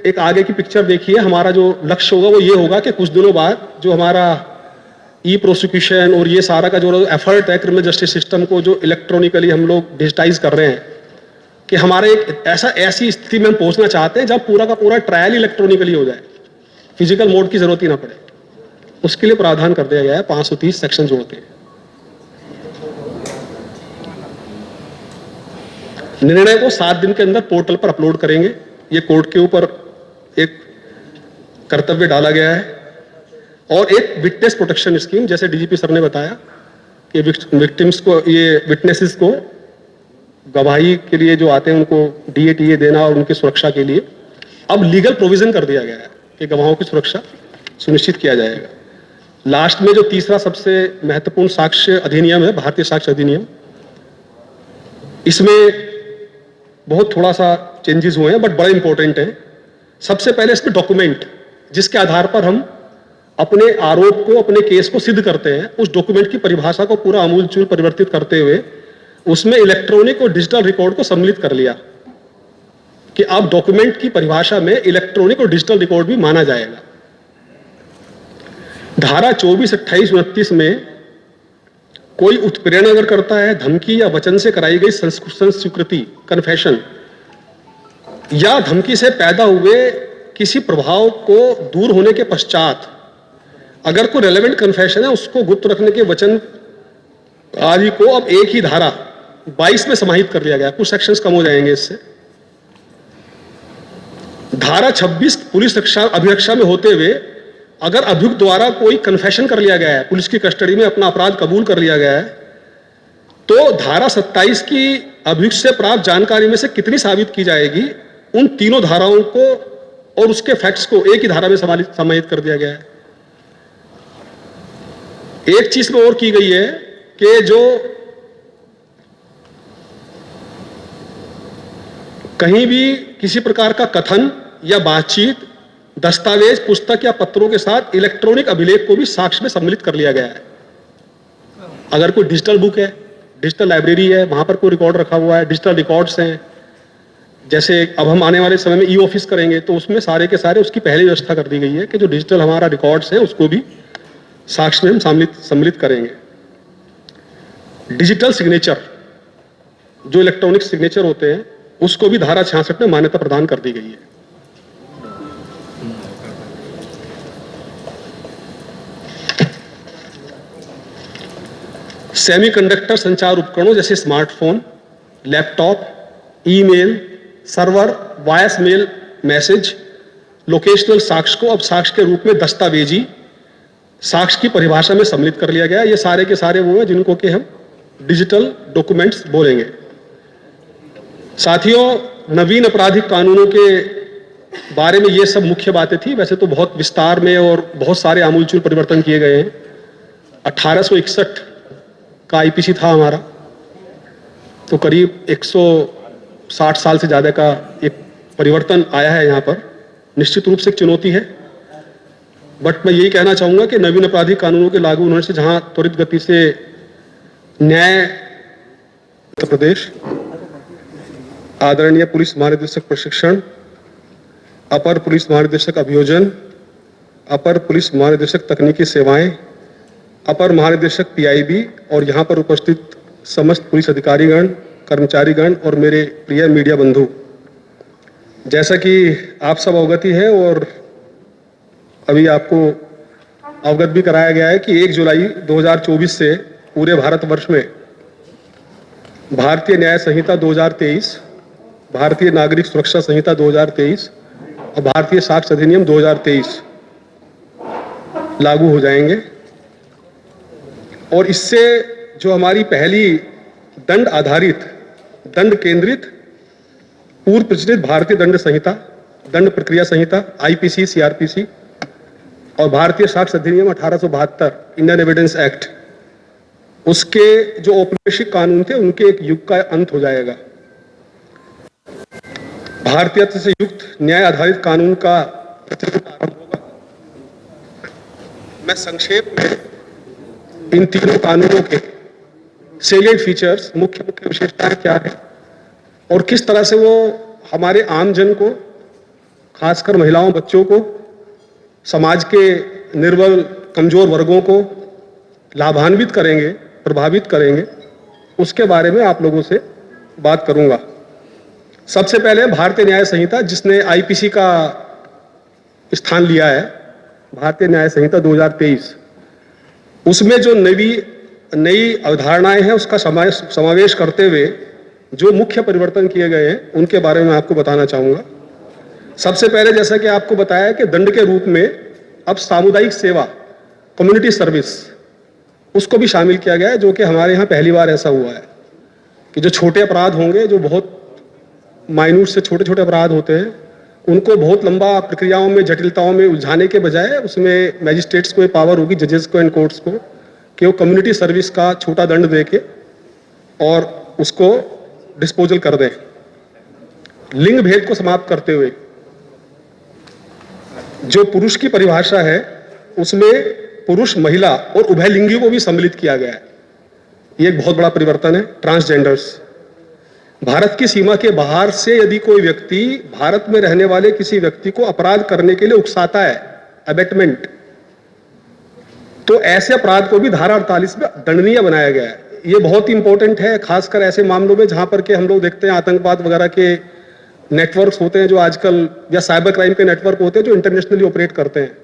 Speaker 4: एक आगे की पिक्चर देखी है। हमारा जो लक्ष्य होगा वो ये होगा कि कुछ दिनों बाद जो हमारा ई प्रोसिक्यूशन और ये सारा का जो एफर्ट है क्रिमिनल जस्टिस सिस्टम को जो इलेक्ट्रॉनिकली हम लोग डिजिटाइज कर रहे हैं, कि हमारे एक ऐसी स्थिति में हम पहुंचना चाहते हैं जब पूरा का पूरा ट्रायल इलेक्ट्रॉनिकली हो जाए, फिजिकल मोड की जरूरत ही ना पड़े। उसके लिए प्रावधान कर दिया गया है, 530 सेक्शन जो होते हैं। निर्णय को 7 दिन के अंदर पोर्टल पर अपलोड करेंगे। ये कोर्ट के ऊपर एक कर्तव्य डाला गया है। और एक विटनेस प्रोटेक्शन स्कीम, जैसे डीजीपी सर ने बताया कि विक्टिम्स को, ये विटनेसेस को गवाही के लिए जो आते हैं उनको डीएटीए देना और उनकी सुरक्षा के लिए अब लीगल प्रोविजन कर दिया गया है कि गवाहों की सुरक्षा सुनिश्चित किया जाएगा। लास्ट में जो तीसरा सबसे महत्वपूर्ण साक्ष्य अधिनियम है, भारतीय साक्ष्य अधिनियम, इसमें बहुत थोड़ा सा चेंजेस हुए हैं बट बड़ा इंपॉर्टेंट है। सबसे पहले इसमें डॉक्यूमेंट जिसके आधार पर हम अपने आरोप को, अपने केस को सिद्ध करते हैं, उस डॉक्यूमेंट की परिभाषा को पूरा आमूलचूल परिवर्तित करते हुए उसमें इलेक्ट्रॉनिक और डिजिटल रिकॉर्ड को सम्मिलित कर लिया। कि अब डॉक्यूमेंट की परिभाषा में इलेक्ट्रॉनिक और डिजिटल रिकॉर्ड भी माना जाएगा। धारा 24, 28, 29 में कोई उत्प्रेरण अगर करता है, धमकी या वचन से कराई गई संस्वीकृति कन्फेशन या धमकी से पैदा हुए किसी प्रभाव को दूर होने के पश्चात अगर कोई रेलेवेंट कन्फेशन है उसको गुप्त रखने के वचन आदि को अब एक ही धारा 22 में समाहित कर लिया गया। कुछ सेक्शंस कम हो जाएंगे इससे। धारा 26 पुलिस अभिरक्षा में होते हुए अगर अभियुक्त द्वारा कोई कन्फेशन कर लिया गया है, पुलिस की कस्टडी में अपना अपराध कबूल कर लिया गया है, तो धारा 27 की अभियुक्त से प्राप्त जानकारी में से कितनी साबित की जाएगी, उन तीनों धाराओं को और उसके फैक्ट्स को एक ही धारा में समाहित कर दिया गया है। एक चीज में और की गई है कि जो कहीं भी किसी प्रकार का कथन या बातचीत, दस्तावेज, पुस्तक या पत्रों के साथ इलेक्ट्रॉनिक अभिलेख को भी साक्ष्य में सम्मिलित कर लिया गया है। अगर कोई डिजिटल बुक है, डिजिटल लाइब्रेरी है, वहां पर कोई रिकॉर्ड रखा हुआ है, डिजिटल रिकॉर्ड्स हैं, जैसे अब हम आने वाले समय में ई ऑफिस करेंगे तो उसमें सारे के सारे उसकी पहले व्यवस्था कर दी गई है कि जो डिजिटल हमारा रिकॉर्ड्स है उसको भी साक्ष्य में हम सम्मिलित करेंगे। डिजिटल सिग्नेचर, जो इलेक्ट्रॉनिक सिग्नेचर होते हैं, उसको भी धारा 66 में मान्यता प्रदान कर दी गई है। सेमीकंडक्टर संचार उपकरणों जैसे smartphone, laptop, email, server, voice mail message, locational साक्ष्य को अब साक्ष्य के रूप में दस्तावेजी साक्ष्य की परिभाषा में सम्मिलित कर लिया गया। ये सारे के सारे वो हैं जिनको कि हम डिजिटल डॉक्यूमेंट्स बोलेंगे। साथियों, नवीन आपराधिक कानूनों के बारे में ये सब मुख्य बातें थी। वैसे तो बहुत विस्तार में और बहुत सारे आमूलचूल परिवर्तन किए गए हैं। 1861 का आईपीसी था हमारा, तो करीब 160 साल से ज़्यादा का एक परिवर्तन आया है यहाँ पर। निश्चित रूप से एक चुनौती है, बट मैं यही कहना चाहूँगा कि नवीन आपराधिक कानूनों के लागू होने से जहाँ त्वरित गति से न्याय उत्तर प्रदेश, आदरणीय पुलिस महानिदेशक प्रशिक्षण, अपर पुलिस महानिदेशक अभियोजन, अपर पुलिस महानिदेशक तकनीकी सेवाएं, अपर महानिदेशक पीआईबी और यहाँ पर उपस्थित समस्त पुलिस अधिकारीगण, कर्मचारीगण और मेरे प्रिय मीडिया बंधु, जैसा कि आप सब अवगति है और अभी आपको अवगत भी कराया गया है कि 1 जुलाई 2024 से पूरे भारतवर्ष में भारतीय न्याय संहिता 2023, भारतीय नागरिक सुरक्षा संहिता 2023 और भारतीय साक्ष्य अधिनियम 2023 लागू हो जाएंगे। और इससे जो हमारी पहली दंड आधारित, दंड केंद्रित, पूर्व प्रचलित भारतीय दंड संहिता, दंड प्रक्रिया संहिता, आईपीसी, सीआरपीसी और भारतीय साक्ष्य अधिनियम 1872, इंडियन एविडेंस एक्ट, उसके जो औपनिवेशिक कानून थे उनके एक युग का अंत हो जाएगा। भारतीयता से युक्त न्याय आधारित कानून का आरंभ होगा। मैं संक्षेप में इन तीनों कानूनों के सेलिएंट फीचर्स, मुख्य विशेषताएं क्या है और किस तरह से वो हमारे आम जन को, खासकर महिलाओं, बच्चों को, समाज के निर्बल कमजोर वर्गों को लाभान्वित करेंगे, प्रभावित करेंगे, उसके बारे में आप लोगों से बात करूंगा। सबसे पहले भारतीय न्याय संहिता, जिसने आईपीसी का स्थान लिया है, भारतीय न्याय संहिता 2023, उसमें जो नई अवधारणाएं हैं उसका समावेश करते हुए जो मुख्य परिवर्तन किए गए हैं उनके बारे में आपको बताना चाहूंगा। सबसे पहले, जैसा कि आपको बताया कि दंड के रूप में अब सामुदायिक सेवा, कम्युनिटी सर्विस, उसको भी शामिल किया गया है, जो कि हमारे यहाँ पहली बार ऐसा हुआ है कि जो छोटे अपराध होंगे, जो बहुत माइन्यूट से छोटे छोटे अपराध होते हैं, उनको बहुत लंबा प्रक्रियाओं में, जटिलताओं में उलझाने के बजाय उसमें मैजिस्ट्रेट्स को पावर होगी, जजेस को एंड कोर्ट्स को, कि वो कम्युनिटी सर्विस का छोटा दंड देके और उसको डिस्पोजल कर दें। लिंग भेद को समाप्त करते हुए जो पुरुष की परिभाषा है उसमें पुरुष, महिला और उभयलिंगी को भी सम्मिलित किया गया है। ये एक बहुत बड़ा परिवर्तन है। ट्रांसजेंडर्स, भारत की सीमा के बाहर से यदि कोई व्यक्ति भारत में रहने वाले किसी व्यक्ति को अपराध करने के लिए उकसाता है, अबेटमेंट, तो ऐसे अपराध को भी धारा 48 में दंडनीय बनाया गया है। ये बहुत ही इंपॉर्टेंट है, खासकर ऐसे मामलों में जहां पर के हम लोग देखते हैं आतंकवाद वगैरह के नेटवर्क्स होते हैं जो आजकल, या साइबर क्राइम के नेटवर्क होते हैं जो इंटरनेशनली ऑपरेट करते हैं।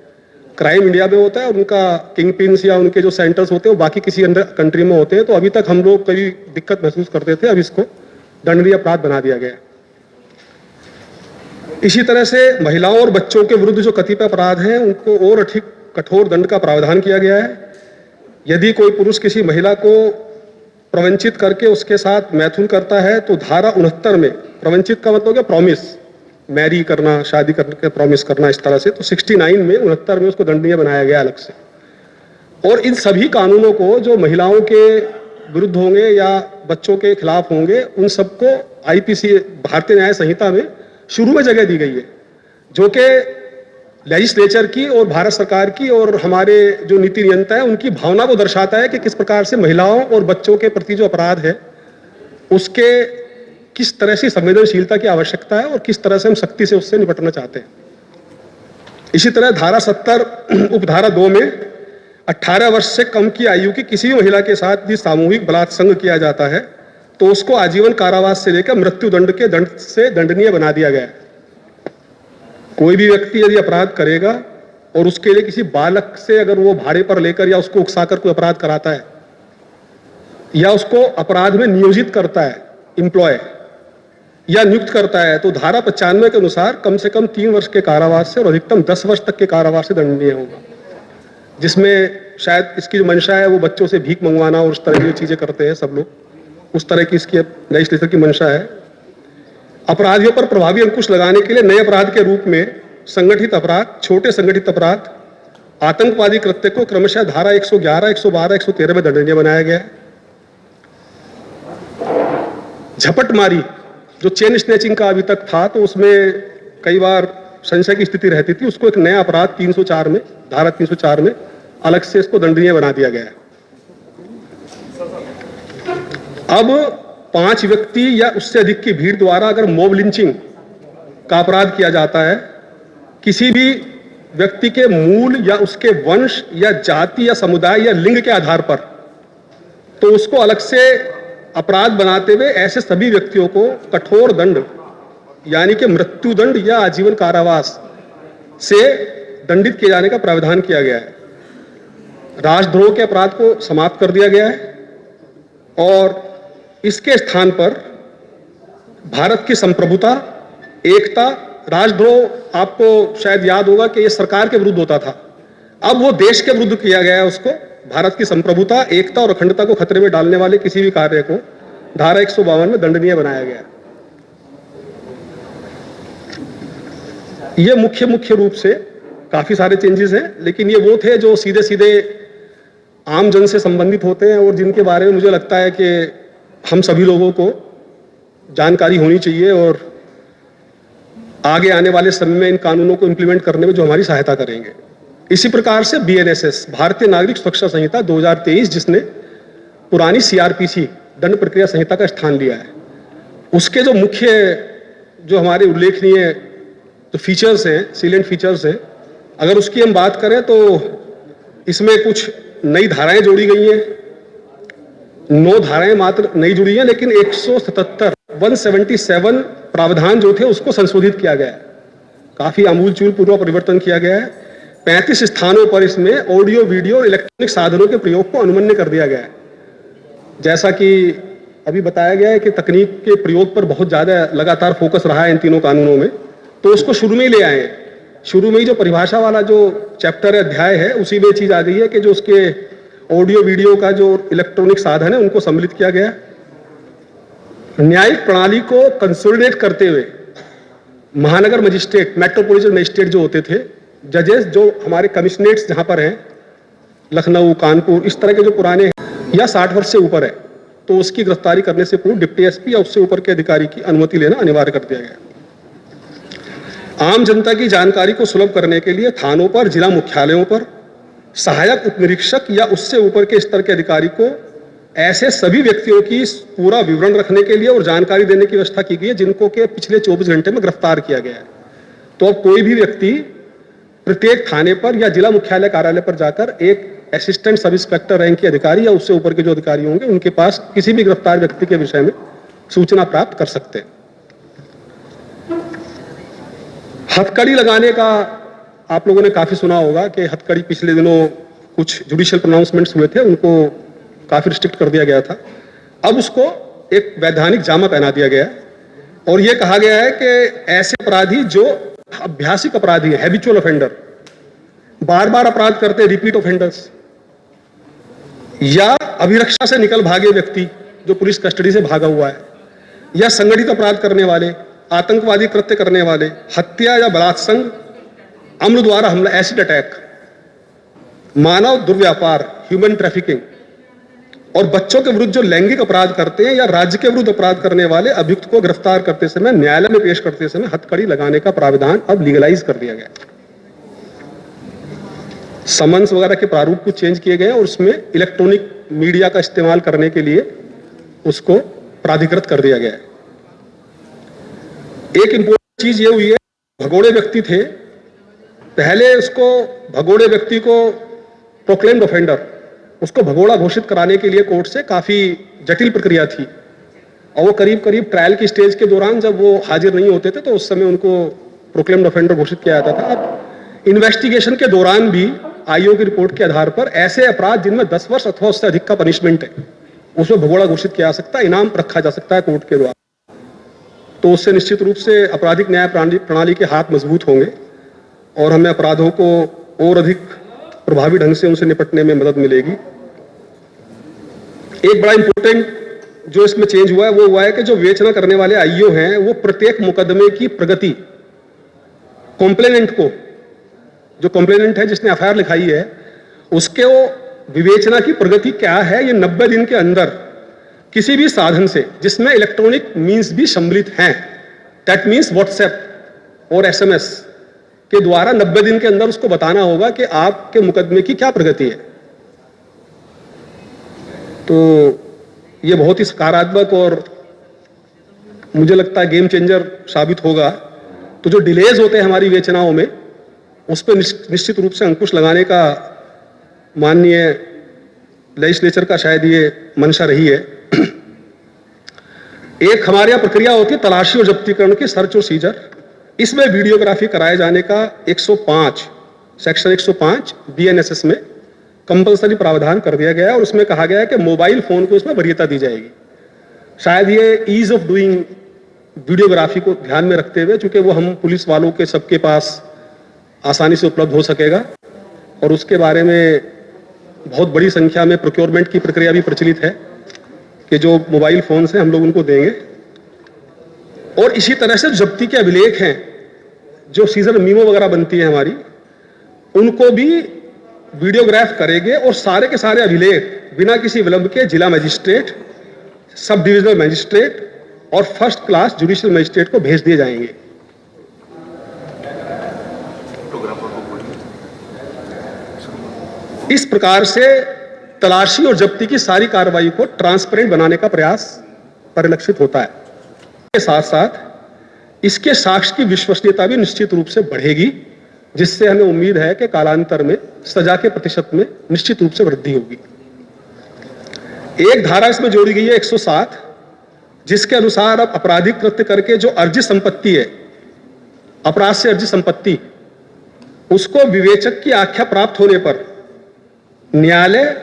Speaker 4: क्राइम इंडिया में होता है और उनका किंग पिन्स या उनके जो सेंटर्स होते हैं वो बाकी किसी अंदर कंट्री में होते हैं। तो अभी तक हम लोग कभी दिक्कत महसूस करते थे, अब इसको दंडनीय अपराध बना दिया गया। इसी तरह से महिलाओं और बच्चों के विरुद्ध जो कतिपय अपराध हैं उनको और अधिक कठोर दंड का प्रावधान किया गया है। यदि कोई पुरुष किसी महिला को प्रवंचित करके उसके साथ मैथुन करता है तो धारा 69 में, प्रवंचित का मतलब क्या, प्रॉमिस, मैरी करना, शादी करने के प्रॉमिस करना, इस तरह से, तो 69 में 69 में उसको दंडनीय बनाया गया अलग से। और इन सभी कानूनों को जो महिलाओं के विरुद्ध होंगे या बच्चों के खिलाफ होंगे उन सबको आईपीसी, भारतीय न्याय संहिता में शुरू में जगह दी गई है, जो कि लेजिस्लेचर की और भारत सरकार की और हमारे जो नीति नियंता है उनकी भावना को दर्शाता है कि किस प्रकार से महिलाओं और बच्चों के प्रति जो अपराध है उसके किस तरह से संवेदनशीलता की आवश्यकता है और किस तरह से हम सख्ती से उससे निपटना चाहते हैं। इसी तरह धारा 70 उपधारा 2 में 18 वर्ष से कम की आयु की किसी भी महिला के साथ यदि सामूहिक बलात्संग किया जाता है तो उसको आजीवन कारावास से लेकर मृत्यु दंड के दंड से दंडनीय बना दिया गया है। कोई भी व्यक्ति यदि अपराध करेगा और उसके लिए किसी बालक से अगर वो भाड़े पर लेकर या उसको उकसाकर कोई अपराध कराता है या उसको अपराध में नियोजित करता है, एम्प्लॉय या नियुक्त करता है, तो धारा 95 के अनुसार कम से कम 3 वर्ष के कारावास से और अधिकतम 10 वर्ष तक के कारावास से दंडनीय होगा। जिसमें शायद इसकी जो मंशा है वो बच्चों से भीख मंगवाना और उस तरह की चीजें करते हैं सब लोग, उस तरह की इसकी लेजिस्लेचर की मंशा है। अपराधियों पर प्रभावी अंकुश लगाने के लिए नए अपराध के रूप में संगठित अपराध, छोटे संगठित अपराध, आतंकवादी कृत्य को क्रमशः धारा 111, 112, 113 में दंडनीय बनाया गया है। झपटमारी जो चेन स्नैचिंग का अभी तक था तो उसमें कई बार संशय की स्थिति रहती थी, उसको एक नया अपराध 304 में, धारा 304 में अलग से इसको दंडनीय बना दिया गया है। अब 5 व्यक्ति या उससे अधिक की भीड़ द्वारा अगर मॉब लिंचिंग का अपराध किया जाता है, किसी भी व्यक्ति के मूल या उसके वंश या जाति या समुदाय या लिंग के आधार पर, तो उसको अलग से अपराध बनाते हुए ऐसे सभी व्यक्तियों को कठोर दंड यानी कि मृत्यु दंड या आजीवन कारावास से दंडित किए जाने का प्रावधान किया गया है। राष्ट्रद्रोह के अपराध को समाप्त कर दिया गया है और इसके स्थान पर भारत की संप्रभुता, एकता, राष्ट्रद्रोह आपको शायद याद होगा कि यह सरकार के विरुद्ध होता था, अब वो देश के विरुद्ध किया गया है। उसको भारत की संप्रभुता, एकता और अखंडता को खतरे में डालने वाले किसी भी कार्य को धारा 152 में दंडनीय बनाया गया है। ये मुख्य रूप से काफी सारे चेंजेस हैं, लेकिन ये वो थे जो सीधे सीधे आम जन से संबंधित होते हैं और जिनके बारे में मुझे लगता है कि हम सभी लोगों को जानकारी होनी चाहिए और आगे आने वाले समय में इन कानूनों को इंप्लीमेंट करने में जो हमारी सहायता करेंगे। इसी प्रकार से बीएनएसएस, भारतीय नागरिक सुरक्षा संहिता 2023, जिसने पुरानी सीआरपीसी दंड प्रक्रिया संहिता का स्थान लिया है, उसके जो मुख्य जो हमारे उल्लेखनीय जो फीचर्स हैं, सीलेंट फीचर्स हैं, अगर उसकी हम बात करें तो इसमें कुछ नई धाराएं जोड़ी गई हैं, 9 धाराएं मात्र नई जुड़ी हैं, लेकिन 177 प्रावधान जो थे उसको संशोधित किया गया है, काफी आमूलचूल पूर्व परिवर्तन किया गया है। 35 स्थानों पर इसमें ऑडियो, वीडियो, इलेक्ट्रॉनिक साधनों के प्रयोग को अनुमन्य कर दिया गया है। जैसा कि अभी बताया गया है कि तकनीक के प्रयोग पर बहुत ज्यादा लगातार फोकस रहा है इन तीनों कानूनों में, तो उसको शुरू में ही ले आए हैं। शुरू में ही जो परिभाषा वाला जो चैप्टर है, अध्याय है, उसी में चीज आ गई है कि जो उसके ऑडियो वीडियो का जो इलेक्ट्रॉनिक साधन है उनको सम्मिलित किया गया। न्यायिक प्रणाली को कंसोलिडेट करते हुए महानगर मजिस्ट्रेट, मेट्रोपॉलिटन मजिस्ट्रेट जो होते थे, जजेस जो हमारे कमिश्नरेट्स जहां पर हैं, लखनऊ, कानपुर, इस तरह के जो पुराने या 60 वर्ष से ऊपर है, तो उसकी गिरफ्तारी करने से पूर्व डिप्टी एसपी या उससे ऊपर के अधिकारी की अनुमति लेना अनिवार्य कर दिया गया। आम जनता की जानकारी को सुलभ करने के लिए थानों पर, जिला मुख्यालयों पर सहायक उप निरीक्षक या उससे ऊपर के स्तर के अधिकारी को ऐसे सभी व्यक्तियों की पूरा विवरण रखने के लिए और जानकारी देने की व्यवस्था की गई है जिनको के पिछले 24 घंटे में गिरफ्तार किया गया है। तो अब कोई भी व्यक्ति प्रत्येक थाने पर या जिला मुख्यालय कार्यालय पर जाकर एक असिस्टेंट सब इंस्पेक्टर रैंक के अधिकारी या उससे ऊपर के जो अधिकारी होंगे उनके पास किसी भी गिरफ्तार व्यक्ति के विषय में सूचना प्राप्त कर सकते हैं। हथकड़ी लगाने का आप लोगों ने काफी सुना होगा कि हथकड़ी पिछले दिनों कुछ जुडिशियल प्रोनाउंसमेंट्स हुए थे, उनको काफी रिस्ट्रिक्ट कर दिया गया था। अब उसको एक वैधानिक जामा पहना दिया गया और यह कहा गया है कि ऐसे अपराधी जो अभ्यासिक अपराधी है, हैबिचुअल ऑफेंडर, बार बार अपराध करते हैं, रिपीट ऑफेंडर्स, या अभिरक्षा से निकल भागे व्यक्ति जो पुलिस कस्टडी से भागा हुआ है, या संगठित अपराध करने वाले, आतंकवादी कृत्य करने वाले, हत्या या बलात्संग, अम्ल द्वारा हमला, एसिड अटैक, मानव दुर्व्यापार, ह्यूमन ट्रैफिकिंग और बच्चों के विरुद्ध जो लैंगिक अपराध करते हैं या राज्य के विरुद्ध अपराध करने वाले अभियुक्त को गिरफ्तार करते समय, न्यायालय में पेश करते समय हथकड़ी लगाने का प्रावधान अब लीगलाइज कर दिया गया। समन्स वगैरह के प्रारूप कुछ चेंज किए गए और उसमें इलेक्ट्रॉनिक मीडिया का इस्तेमाल करने के लिए उसको प्राधिकृत कर दिया गया है। एक इंपॉर्टेंट चीज ये हुई है, भगोड़े व्यक्ति थे, पहले उसको भगोड़े व्यक्ति को प्रोक्लेम्ड ऑफेंडर, उसको भगोड़ा घोषित कराने के लिए कोर्ट से काफी जटिल प्रक्रिया थी और वो करीब करीब ट्रायल की स्टेज के दौरान जब वो हाजिर नहीं होते थे तो उस समय उनको प्रोक्लेम्ड ऑफेंडर घोषित किया जाता था। अब इन्वेस्टिगेशन के दौरान भी आयोग की रिपोर्ट के आधार पर ऐसे अपराध जिनमें 10 वर्ष अथवा उससे अधिक का पनिशमेंट है उसमें भगोड़ा घोषित किया जा सकता है, इनाम रखा जा सकता है कोर्ट के द्वारा। तो उससे निश्चित रूप से आपराधिक न्याय प्रणाली के हाथ मजबूत होंगे और हमें अपराधों को और अधिक प्रभावी ढंग से उनसे निपटने में मदद मिलेगी। एक बड़ा इंपॉर्टेंट जो इसमें चेंज हुआ है वो हुआ है कि जो विवेचना करने वाले आईओ हैं वो प्रत्येक मुकदमे की प्रगति कॉम्प्लेनेंट को, जो कॉम्प्लेनेंट है जिसने एफआईआर लिखाई है, उसके वो विवेचना की प्रगति क्या है ये 90 दिन के अंदर किसी भी साधन से जिसमें इलेक्ट्रॉनिक मींस भी सम्मिलित हैं, दैट मींस व्हाट्सएप और एसएमएस के द्वारा 90 दिन के अंदर उसको बताना होगा कि आपके मुकदमे की क्या प्रगति है। तो ये बहुत ही सकारात्मक और मुझे लगता है गेम चेंजर साबित होगा। तो जो डिलेज होते हैं हमारी विवेचनाओं में उस पर निश्चित रूप से अंकुश लगाने का माननीय लेजिस्लेचर का शायद ये मंशा रही है। एक हमारे यहाँ प्रक्रिया होती है तलाशी और जब्तीकरण की, सर्च और सीजर। इसमें वीडियोग्राफी कराए जाने का 105 सेक्शन 105 बीएनएसएस में कंपलसरी प्रावधान कर दिया गया है और उसमें कहा गया है कि मोबाइल फोन को इसमें वरीयता दी जाएगी। शायद ये ईज ऑफ डूइंग वीडियोग्राफी को ध्यान में रखते हुए, चूंकि वो हम पुलिस वालों के सबके पास आसानी से उपलब्ध हो सकेगा और उसके बारे में बहुत बड़ी संख्या में प्रोक्योरमेंट की प्रक्रिया भी प्रचलित है कि जो मोबाइल फोन से हम लोग उनको देंगे। और इसी तरह से जब्ती के अभिलेख हैं, जो सीजर मीमो वगैरह बनती है हमारी, उनको भी वीडियोग्राफ करेंगे और सारे के सारे अभिलेख बिना किसी विलंब के जिला मजिस्ट्रेट, सब डिविजनल मजिस्ट्रेट और फर्स्ट क्लास जुडिशियल मजिस्ट्रेट को भेज दिए जाएंगे। इस प्रकार से तलाशी और जब्ती की सारी कार्रवाई को ट्रांसपेरेंट बनाने का प्रयास परिलक्षित होता है। के साथ साथ इसके साक्ष्य की विश्वसनीयता भी निश्चित रूप से बढ़ेगी, जिससे हमें उम्मीद है कि कालांतर में सजा के प्रतिशत में निश्चित रूप से वृद्धि होगी। एक धारा इसमें जोड़ी गई है 107, जिसके अनुसार अब आपराधिक कृत्य करके जो अर्जित संपत्ति है, अपराध से अर्जित संपत्ति, उसको विवेचक की आख्या प्राप्त होने पर न्यायालय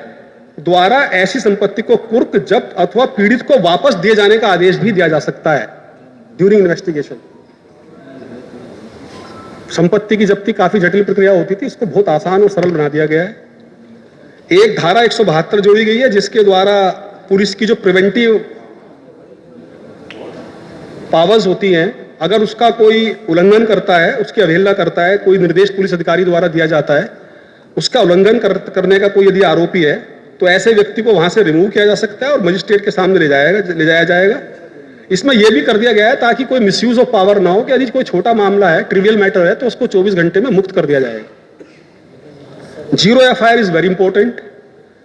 Speaker 4: द्वारा ऐसी संपत्ति को कुर्क, जब्त अथवा पीड़ित को वापस दिए जाने का आदेश भी दिया जा सकता है ड्यूरिंग इन्वेस्टिगेशन। संपत्ति की जब्ती काफी जटिल प्रक्रिया होती थी, इसको बहुत आसान और सरल बना दिया गया है। एक धारा 172 जोड़ी गई है, जिसके द्वारा पुलिस की जो प्रिवेंटिव पावर्स होती हैं, अगर उसका कोई उल्लंघन करता है, उसकी अवहेलना करता है, कोई निर्देश पुलिस अधिकारी द्वारा दिया जाता है, उसका उल्लंघन करने का कोई यदि आरोपी है तो ऐसे व्यक्ति को वहां से रिमूव किया जा सकता है और मजिस्ट्रेट के सामने ले जाया जाएगा। इसमें यह भी कर दिया गया है ताकि कोई मिसयूज ऑफ पावर ना हो कि यदि कोई छोटा मामला है, ट्रिवियल मैटर है, तो उसको 24 घंटे में मुक्त कर दिया जाएगा। Zero FIR is very important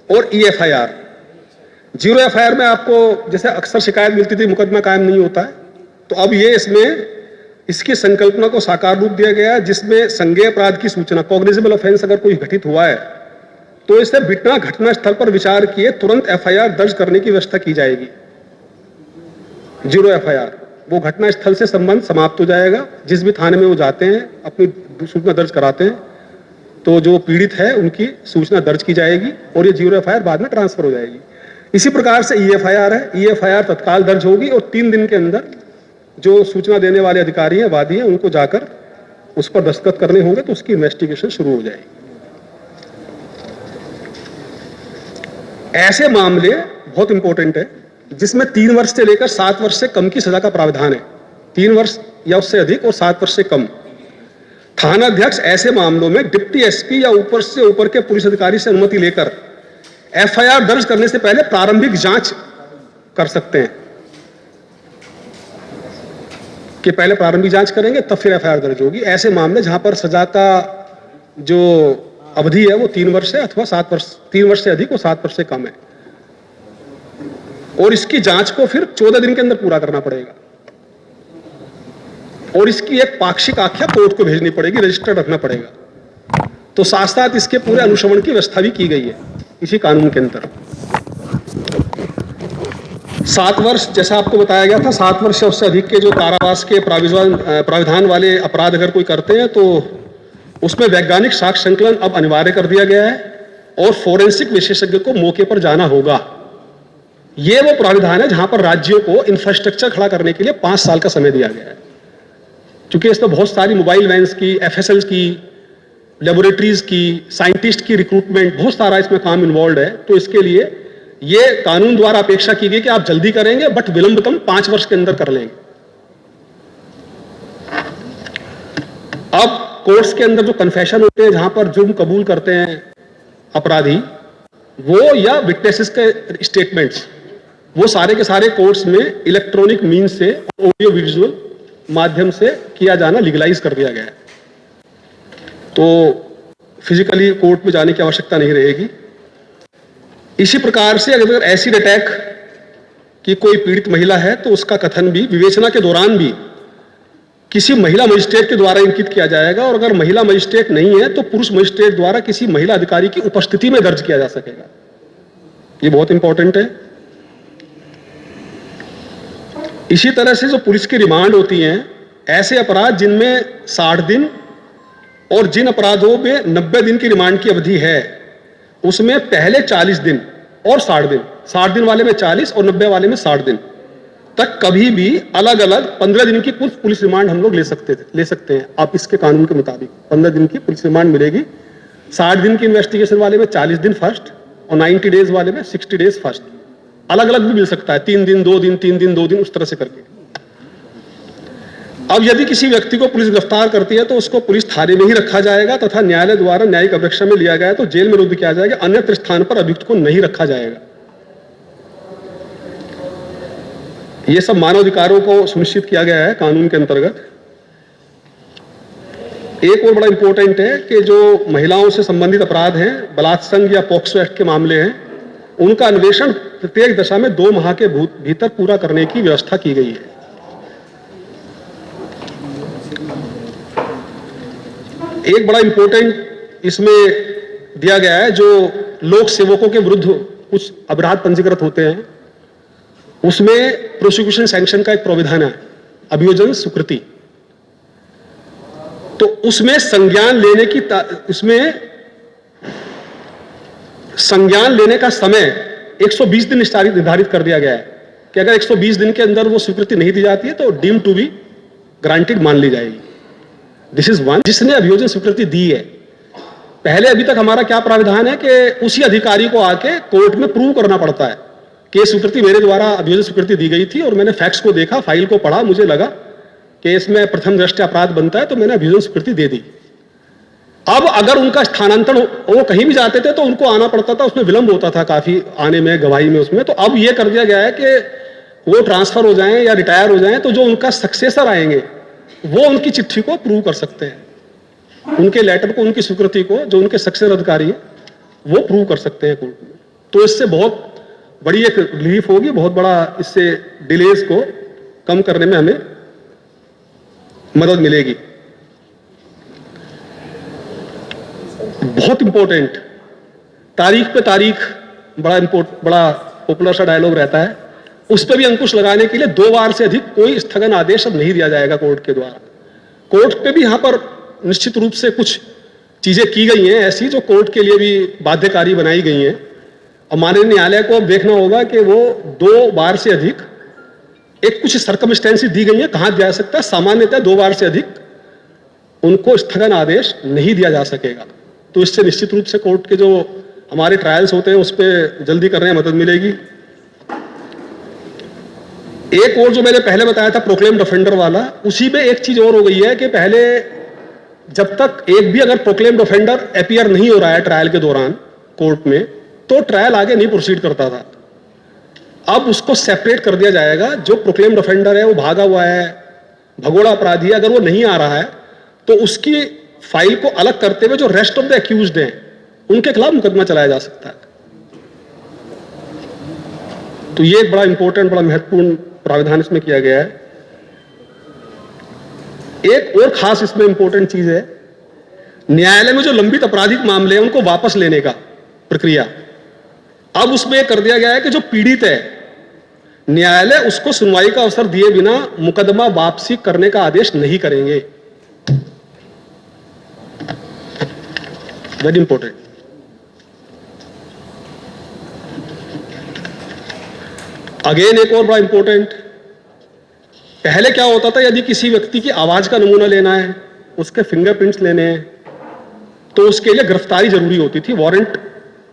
Speaker 4: और ईएफआईआर, जीरो एफआईआर में आपको जैसे अक्सर शिकायत मिलती थी मुकदमा कायम नहीं होता है, तो अब ये इसमें इसकी संकल्पना को साकार रूप दिया गया है, जिसमें संज्ञेय अपराध की सूचना, कॉग्निजेबल ऑफेंस अगर कोई घटित हुआ है तो इसे बिना घटना स्थल पर विचार किए तुरंत एफआईआर दर्ज करने की व्यवस्था की जाएगी। जीरो एफआईआर, वो घटना स्थल से संबंध समाप्त हो जाएगा। जिस भी थाने में वो जाते हैं अपनी सूचना दर्ज कराते हैं तो जो पीड़ित है उनकी सूचना दर्ज की जाएगी और ये जीरो एफआईआर बाद में ट्रांसफर हो जाएगी। इसी प्रकार से ईएफआईआर है, ईएफआईआर तत्काल दर्ज होगी और 3 दिन के अंदर जो सूचना देने वाले अधिकारी हैं, वादी हैं, उनको जाकर उस पर दस्तखत करने होंगे तो उसकी इन्वेस्टिगेशन शुरू हो जाएगी। ऐसे मामले बहुत इंपॉर्टेंट है जिसमें 3 वर्ष से लेकर 7 वर्ष से कम की सजा का प्रावधान है। 3 वर्ष या उससे अधिक और 7 वर्ष से कम। थानाध्यक्ष ऐसे मामलों में डिप्टी एसपी या ऊपर से ऊपर के पुलिस अधिकारी से अनुमति लेकर एफआईआर दर्ज करने से पहले प्रारंभिक जांच कर सकते हैं कि पहले प्रारंभिक जांच करेंगे तब फिर एफआईआर दर्ज होगी। ऐसे मामले जहां पर सजा का जो अवधि है वो 3 वर्ष है अथवा 7 वर्ष, 3 वर्ष से अधिक और 7 वर्ष से कम है, और इसकी जांच को फिर 14 दिन के अंदर पूरा करना पड़ेगा और इसकी एक पाक्षिक आख्या कोर्ट को भेजनी पड़ेगी, रजिस्टर्ड रखना पड़ेगा। तो साथ साथ इसके पूरे अनुश्रवण की व्यवस्था भी की गई है इसी कानून के अंदर। 7 वर्ष जैसा आपको बताया गया था, 7 वर्ष से उससे अधिक के जो कारावास के प्राविधान वाले अपराध अगर कोई करते हैं तो उसमें वैज्ञानिक साक्ष्य संकलन अब अनिवार्य कर दिया गया है और फोरेंसिक विशेषज्ञ को मौके पर जाना होगा। यह वो प्राविधान है जहां पर राज्यों को इंफ्रास्ट्रक्चर खड़ा करने के लिए 5 साल का समय दिया गया है। क्योंकि इसमें बहुत सारी मोबाइल वैन्स की, एफएसएल की, लेबोरेटरीज की, साइंटिस्ट की रिक्रूटमेंट, बहुत सारा इसमें काम इन्वॉल्व है। तो इसके लिए ये कानून द्वारा अपेक्षा की गई कि आप जल्दी करेंगे बट विलंबतम 5 वर्ष के अंदर कर लेंगे। अब कोर्ट्स के अंदर जो कन्फेशन होते हैं, जहां पर जुर्म कबूल करते हैं अपराधी, वो या विटनेसेस के स्टेटमेंट्स, वो सारे के सारे कोर्ट्स में इलेक्ट्रॉनिक मीन्स से, ऑडियो विजुअल माध्यम से किया जाना लीगलाइज कर दिया गया है। तो फिजिकली कोर्ट में जाने की आवश्यकता नहीं रहेगी। इसी प्रकार से अगर एसिड अटैक की कोई पीड़ित महिला है तो उसका कथन भी विवेचना के दौरान भी किसी महिला मजिस्ट्रेट के द्वारा इंकित किया जाएगा, और अगर महिला मजिस्ट्रेट नहीं है तो पुरुष मजिस्ट्रेट द्वारा किसी महिला अधिकारी की उपस्थिति में दर्ज किया जा सकेगा। ये बहुत इंपॉर्टेंट है। इसी तरह से जो पुलिस की रिमांड होती हैं, ऐसे अपराध जिनमें 60 दिन और जिन अपराधों में 90 दिन की रिमांड की अवधि है, उसमें पहले 40 दिन और 60 दिन, 60 दिन वाले में 40 और 90 वाले में 60 दिन तक कभी भी अलग अलग 15 दिन की पुलिस रिमांड हम लोग ले सकते हैं। आप इसके कानून के मुताबिक 15 दिन की पुलिस रिमांड मिलेगी। 60 दिन की इन्वेस्टिगेशन वाले में 40 दिन फर्स्ट और 90 डेज वाले में 60 डेज फर्स्ट। अलग अलग भी मिल सकता है, 3 दिन 2 दिन, 3 दिन 2 दिन, उस तरह से करके। अब यदि किसी व्यक्ति को पुलिस गिरफ्तार करती है तो उसको पुलिस थाने में ही रखा जाएगा तथा न्यायालय द्वारा न्यायिक अपेक्षा में लिया गया तो जेल में रुद्ध किया जाएगा, अन्यत्र स्थान पर अभियुक्त को नहीं रखा जाएगा। ये सब मानव अधिकारों को सुनिश्चित किया गया है कानून के अंतर्गत। एक और बड़ा इंपॉर्टेंट है कि जो महिलाओं से संबंधित अपराध हैं, बलात्संग या पॉक्सो एक्ट के मामले हैं, उनका अन्वेषण प्रत्येक दशा में 2 माह के भीतर पूरा करने की व्यवस्था की गई है। एक बड़ा इंपॉर्टेंट इसमें दिया गया है, जो लोक सेवकों के विरुद्ध कुछ अपराध पंजीकृत होते हैं, उसमें प्रोसिक्यूशन सैंक्शन का एक प्रावधान है, अभियोजन स्वीकृति। तो उसमें संज्ञान लेने का समय 120 दिन निर्धारित कर दिया गया है कि अगर 120 दिन के अंदर वो स्वीकृति नहीं दी जाती है तो डीम टू बी ग्रांटेड मान ली जाएगी। दिस इज वन जिसने अभियोजन स्वीकृति दी है। पहले अभी तक हमारा क्या प्राविधान है कि उसी अधिकारी को आके कोर्ट में प्रूव करना पड़ता है कि स्वीकृति मेरे द्वारा अभियोजन स्वीकृति दी गई थी और मैंने फैक्ट्स को देखा, फाइल को पढ़ा, मुझे लगा कि इसमें प्रथम दृष्टया अपराध बनता है तो मैंने अभियोजन स्वीकृति दे दी। अब अगर उनका स्थानांतरण, वो कहीं भी जाते थे तो उनको आना पड़ता था, उसमें विलंब होता था काफी आने में, गवाही में, उसमें। तो अब यह कर दिया गया है कि वो ट्रांसफर हो जाएं या रिटायर हो जाएं तो जो उनका सक्सेसर आएंगे वो उनकी चिट्ठी को प्रूव कर सकते हैं, उनके लेटर को, उनकी स्वीकृति को, जो उनके सक्सेसर अधिकारी है वो प्रूव कर सकते हैं कोर्ट में। तो इससे बहुत बड़ी एक रिलीफ होगी, बहुत बड़ा इससे डिलेज को कम करने में हमें मदद मिलेगी। बहुत इंपॉर्टेंट, तारीख पे तारीख बड़ा पॉपुलर सा डायलॉग रहता है, उस पर भी अंकुश लगाने के लिए 2 बार से अधिक कोई स्थगन आदेश अब नहीं दिया जाएगा कोर्ट के द्वारा। कोर्ट पे भी यहां पर निश्चित रूप से कुछ चीजें की गई हैं ऐसी जो कोर्ट के लिए भी बाध्यकारी बनाई गई हैं, और माननीय न्यायालय को अब देखना होगा कि वो 2 बार से अधिक एक कुछ सर्कमस्टेंसेस दी गई है, कहां दिया जा सकता है। सामान्यतः 2 बार से अधिक उनको स्थगन आदेश नहीं दिया जा सकेगा। तो इससे निश्चित रूप से कोर्ट के जो हमारे ट्रायल्स होते हैं उस पर जल्दी करने में मदद मिलेगी। एक और जो मैंने पहले बताया था प्रोक्लेम्ड ऑफेंडर वाला, उसी में एक चीज और हो गई है कि पहले जब तक एक भी अगर प्रोक्लेम्ड ऑफेंडर अपीयर नहीं हो रहा है ट्रायल के दौरान कोर्ट में, तो ट्रायल आगे नहीं प्रोसीड करता था। अब उसको सेपरेट कर दिया जाएगा। जो प्रोक्लेम्ड ऑफेंडर है, वो भागा हुआ है, भगोड़ा अपराधी है, अगर वो नहीं आ रहा है तो उसकी फाइल को अलग करते हुए जो रेस्ट ऑफ द एक्यूज्ड हैं उनके खिलाफ मुकदमा चलाया जा सकता है। तो ये एक बड़ा इंपॉर्टेंट, बड़ा महत्वपूर्ण प्रावधान इसमें किया गया है। एक और खास इसमें इंपॉर्टेंट चीज है, न्यायालय में जो लंबित आपराधिक मामले हैं उनको वापस लेने का प्रक्रिया अब उसमें यह कर दिया गया है कि जो पीड़ित है, न्यायालय उसको सुनवाई का अवसर दिए बिना मुकदमा वापसी करने का आदेश नहीं करेंगे। Very important. अगेन एक और बड़ा इंपॉर्टेंट, पहले क्या होता था, यदि किसी व्यक्ति की आवाज का नमूना लेना है, उसके फिंगरप्रिंट्स लेने हैं, तो उसके लिए गिरफ्तारी जरूरी होती थी, वारंट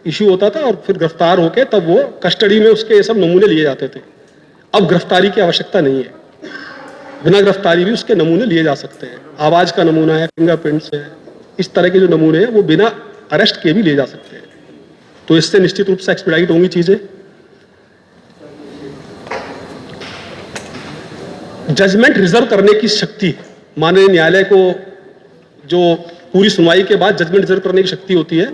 Speaker 4: इश्यू होता था और फिर गिरफ्तार होके तब वो कस्टडी में उसके ये सब नमूने लिए जाते थे। अब गिरफ्तारी की आवश्यकता नहीं है, बिना गिरफ्तारी भी उसके नमूने लिए जा सकते हैं। आवाज का नमूना है, फिंगरप्रिंट्स है, इस तरह के जो नमूने हैं वो बिना अरेस्ट के भी लिए जा सकते हैं। तो इससे निश्चित रूप से एक्सपेडाइट होंगी चीजें। जजमेंट रिजर्व करने की शक्ति, माननीय न्यायालय को जो पूरी सुनवाई के बाद जजमेंट रिजर्व करने की शक्ति होती है,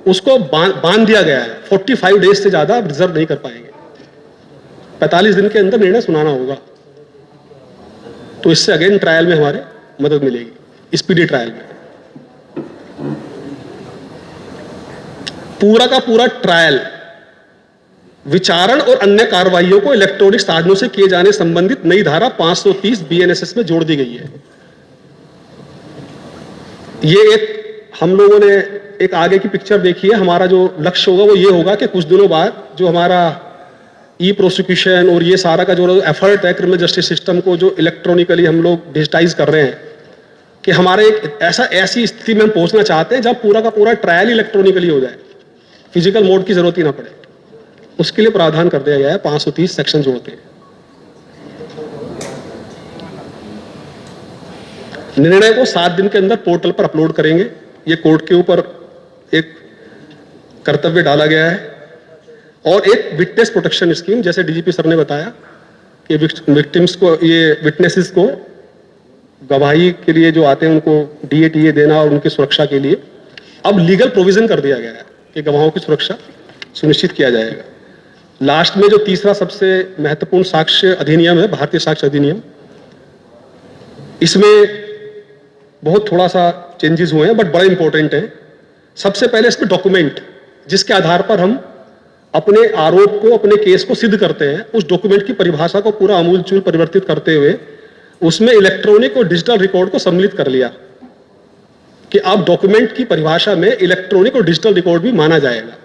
Speaker 4: उसको बांध दिया गया है। 45 डेज से ज्यादा रिजर्व नहीं कर पाएंगे, 45 दिन के अंदर निर्णय सुनाना होगा। तो इससे अगेन ट्रायल में हमारे मदद मिलेगी, स्पीडी ट्रायल में। पूरा का पूरा ट्रायल विचारण और अन्य कार्रवाइयों को इलेक्ट्रॉनिक साधनों से किए जाने संबंधित नई धारा 530 बीएनएसएस में जोड़ दी गई है। ये एक हम लोगों ने एक आगे की पिक्चर देखी है। हमारा जो लक्ष्य होगा वो ये होगा कि कुछ दिनों बाद जो हमारा ई प्रोसिक्यूशन और ये सारा का जो एफर्ट है क्रिमिनल जस्टिस सिस्टम को जो इलेक्ट्रॉनिकली हम लोग डिजिटाइज कर रहे हैं, कि हमारे एक ऐसी स्थिति में हम पहुंचना चाहते हैं जब पूरा का पूरा ट्रायल इलेक्ट्रॉनिकली हो जाए, फिजिकल मोड की जरूरत ही ना पड़े। उसके लिए प्रावधान कर दिया गया है, 530 सेक्शन जोड़ते हैं। निर्णय को 7 दिन के अंदर पोर्टल पर अपलोड करेंगे। ये कोर्ट के ऊपर एक कर्तव्य डाला गया है। और एक विटनेस प्रोटेक्शन स्कीम, जैसे डीजीपी सर ने बताया कि विक्टिम्स को, ये विटनेसेस को गवाही के लिए जो आते हैं उनको डीएटीए देना और उनकी सुरक्षा के लिए अब लीगल प्रोविजन कर दिया गया है कि गवाहों की सुरक्षा सुनिश्चित किया जाएगा। लास्ट में जो तीसरा सबसे महत्वपूर्ण साक्ष्य अधिनियम है, भारतीय साक्ष्य अधिनियम, इसमें बहुत थोड़ा सा चेंजेस हुए हैं बट बड़ा इंपॉर्टेंट है। सबसे पहले इसमें डॉक्यूमेंट जिसके आधार पर हम अपने आरोप को, अपने केस को सिद्ध करते हैं, उस डॉक्यूमेंट की परिभाषा को पूरा आमूलचूल परिवर्तित करते हुए उसमें इलेक्ट्रॉनिक और डिजिटल रिकॉर्ड को सम्मिलित कर लिया कि अब डॉक्यूमेंट की परिभाषा में इलेक्ट्रॉनिक और डिजिटल रिकॉर्ड भी माना जाएगा।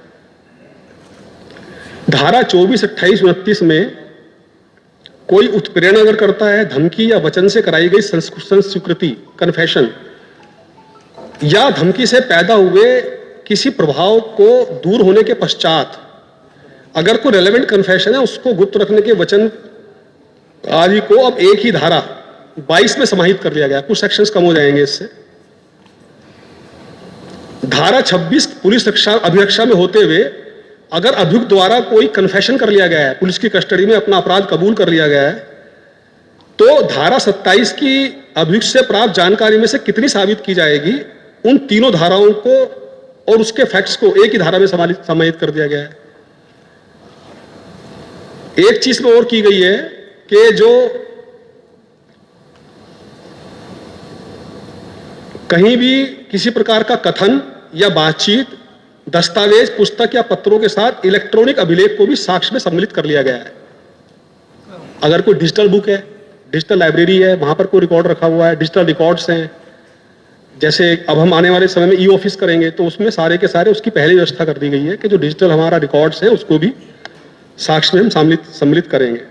Speaker 4: धारा 24, 28, 29 में कोई उत्प्रेरण अगर करता है, धमकी या वचन से कराई गई संस्वीकृति, कन्फेशन, या धमकी से पैदा हुए किसी प्रभाव को दूर होने के पश्चात अगर कोई रेलेवेंट कन्फेशन है, उसको गुप्त रखने के वचन आदि को अब एक ही धारा 22 में समाहित कर लिया गया। कुछ सेक्शंस कम हो जाएंगे इससे। धारा 26 पुलिस अभिरक्षा में होते हुए अगर अभियुक्त द्वारा कोई कन्फेशन कर लिया गया है, पुलिस की कस्टडी में अपना अपराध कबूल कर लिया गया है, तो धारा 27 की अभियुक्त से प्राप्त जानकारी में से कितनी साबित की जाएगी, उन तीनों धाराओं को और उसके फैक्ट्स को एक ही धारा में समाहित कर दिया गया है। एक चीज में और की गई है कि जो कहीं भी किसी प्रकार का कथन या बातचीत, दस्तावेज, पुस्तक या पत्रों के साथ इलेक्ट्रॉनिक अभिलेख को भी साक्ष्य में सम्मिलित कर लिया गया है। अगर कोई डिजिटल बुक है, डिजिटल लाइब्रेरी है, वहां पर कोई रिकॉर्ड रखा हुआ है, डिजिटल रिकॉर्ड्स हैं, जैसे अब हम आने वाले समय में ई ऑफिस करेंगे तो उसमें सारे के सारे उसकी पहले व्यवस्था कर दी गई है कि जो डिजिटल हमारा रिकॉर्ड्स है उसको भी साक्ष्य में हम सम्मिलित करेंगे।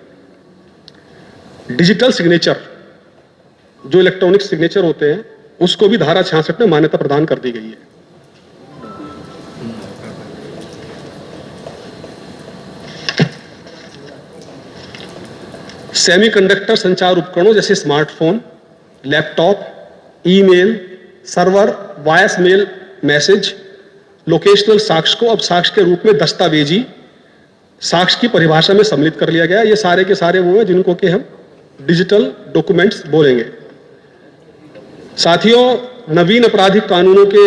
Speaker 4: डिजिटल सिग्नेचर, जो इलेक्ट्रॉनिक सिग्नेचर होते हैं, उसको भी धारा 66 में मान्यता प्रदान कर दी गई है। सेमीकंडक्टर संचार उपकरणों जैसे smartphone, laptop, email, server, voice mail message, locational साक्ष्य को अब साक्ष्य के रूप में दस्तावेजी साक्ष्य की परिभाषा में सम्मिलित कर लिया गया। ये सारे के सारे वो हैं जिनको कि हम डिजिटल डॉक्यूमेंट्स बोलेंगे। साथियों, नवीन आपराधिक कानूनों के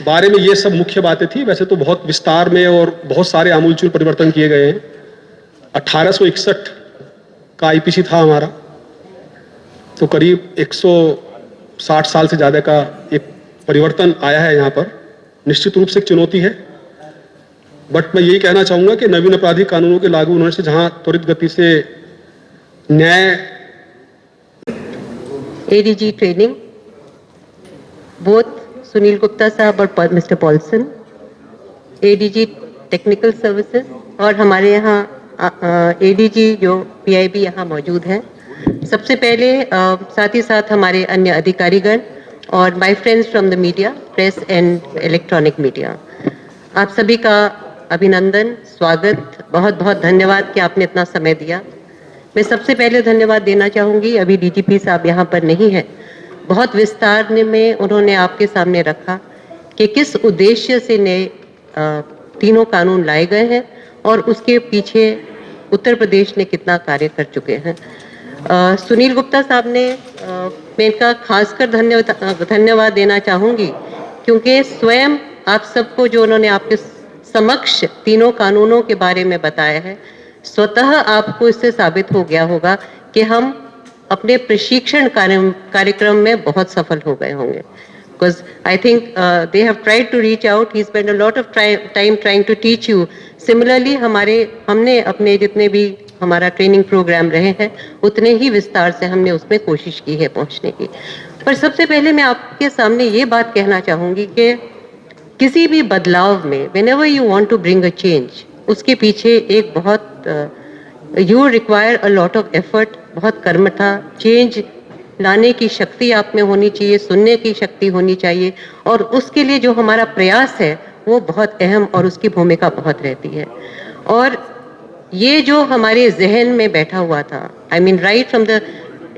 Speaker 4: बारे में ये सब मुख्य बातें थी। वैसे तो बहुत विस्तार में और बहुत सारे आमूलचूल परिवर्तन किए गए हैं। 1861 का आईपीसी था हमारा, तो करीब 160 साल से ज़्यादा का एक परिवर्तन आया है यहाँ पर। निश्चित रूप से एक चुनौती है, बट मैं यही कहना चाहूँगा कि नवीन आपराधिक कानूनों के लागू होने से जहाँ त्वरित गति से न्याय
Speaker 5: ADG training, both Sunil Gupta साहब और mister Paulson, ADG technical services और हमारे यहाँ ADG जो PIB यहाँ मौजूद हैं। सबसे पहले साथ ही साथ हमारे अन्य अधिकारीगण और my friends from the media, press and electronic media, आप सभी का अभिनंदन, स्वागत, बहुत बहुत धन्यवाद कि आपने इतना समय दिया। मैं सबसे पहले धन्यवाद देना चाहूँगी, अभी DGP साहब यहाँ पर नहीं है, बहुत विस्तार में उन्होंने आपके सामने रखा कि किस उद्देश्य से नए तीनों कानून लाए गए हैं और उसके पीछे उत्तर प्रदेश ने कितना कार्य कर चुके हैं। सुनील गुप्ता साहब ने मैं इनका खासकर धन्यवाद देना चाहूँगी क्योंकि स्वयं आप सबको जो उन्होंने आपके समक्ष तीनों कानूनों के बारे में बताया है, स्वतः आपको इससे साबित हो गया होगा कि हम अपने प्रशिक्षण कार्यक्रम में बहुत सफल हो गए होंगे। Because I think they have tried to reach out. He spent a lot of time trying to teach you. Similarly, हमने अपने जितने भी हमारा ट्रेनिंग प्रोग्राम रहे हैं उतने ही विस्तार से हमने उसमें कोशिश की है पहुंचने की। पर सबसे पहले मैं आपके सामने ये बात कहना चाहूँगी कि किसी भी बदलाव में whenever you want to bring a change, उसके पीछे एक बहुत you require a lot of effort, बहुत कर्मठा, चेंज लाने की शक्ति आप में होनी चाहिए, सुनने की शक्ति होनी चाहिए और उसके लिए जो हमारा प्रयास है वो बहुत अहम और उसकी भूमिका बहुत रहती है। और ये जो हमारे जहन में बैठा हुआ था, I mean right from the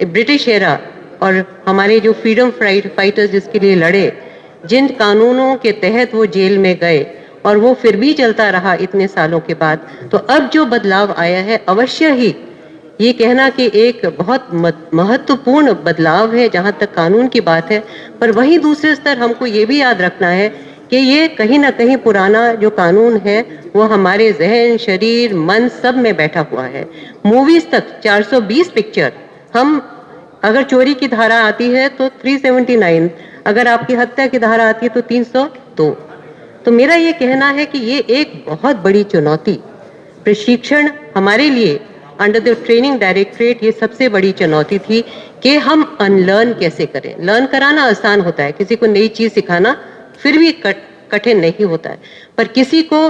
Speaker 5: British era, और हमारे जो फ्रीडम फाइटर्स जिसके लिए लड़े, जिन कानूनों के तहत वो जेल में गए और वो फिर भी चलता रहा इतने सालों के बाद, तो अब जो बदलाव आया है अवश्य ही ये कहना कि एक बहुत महत्वपूर्ण बदलाव है जहाँ तक कानून की बात है। पर वहीं दूसरे स्तर हमको ये भी याद रखना है कि ये कहीं ना कहीं पुराना जो कानून है वो हमारे जहन, शरीर, मन सब में बैठा हुआ है। मूवीज तक 420 पिक्चर, हम अगर चोरी की धारा आती है तो 379, अगर आपकी हत्या की धारा आती है तो 302। तो मेरा ये कहना है कि ये एक बहुत बड़ी चुनौती, प्रशिक्षण हमारे लिए अंडर द ट्रेनिंग डायरेक्टरेट ये सबसे बड़ी चुनौती थी कि हम अनलर्न कैसे करें। लर्न कराना आसान होता है, किसी को नई चीज़ सिखाना फिर भी कठिन नहीं होता है, पर किसी को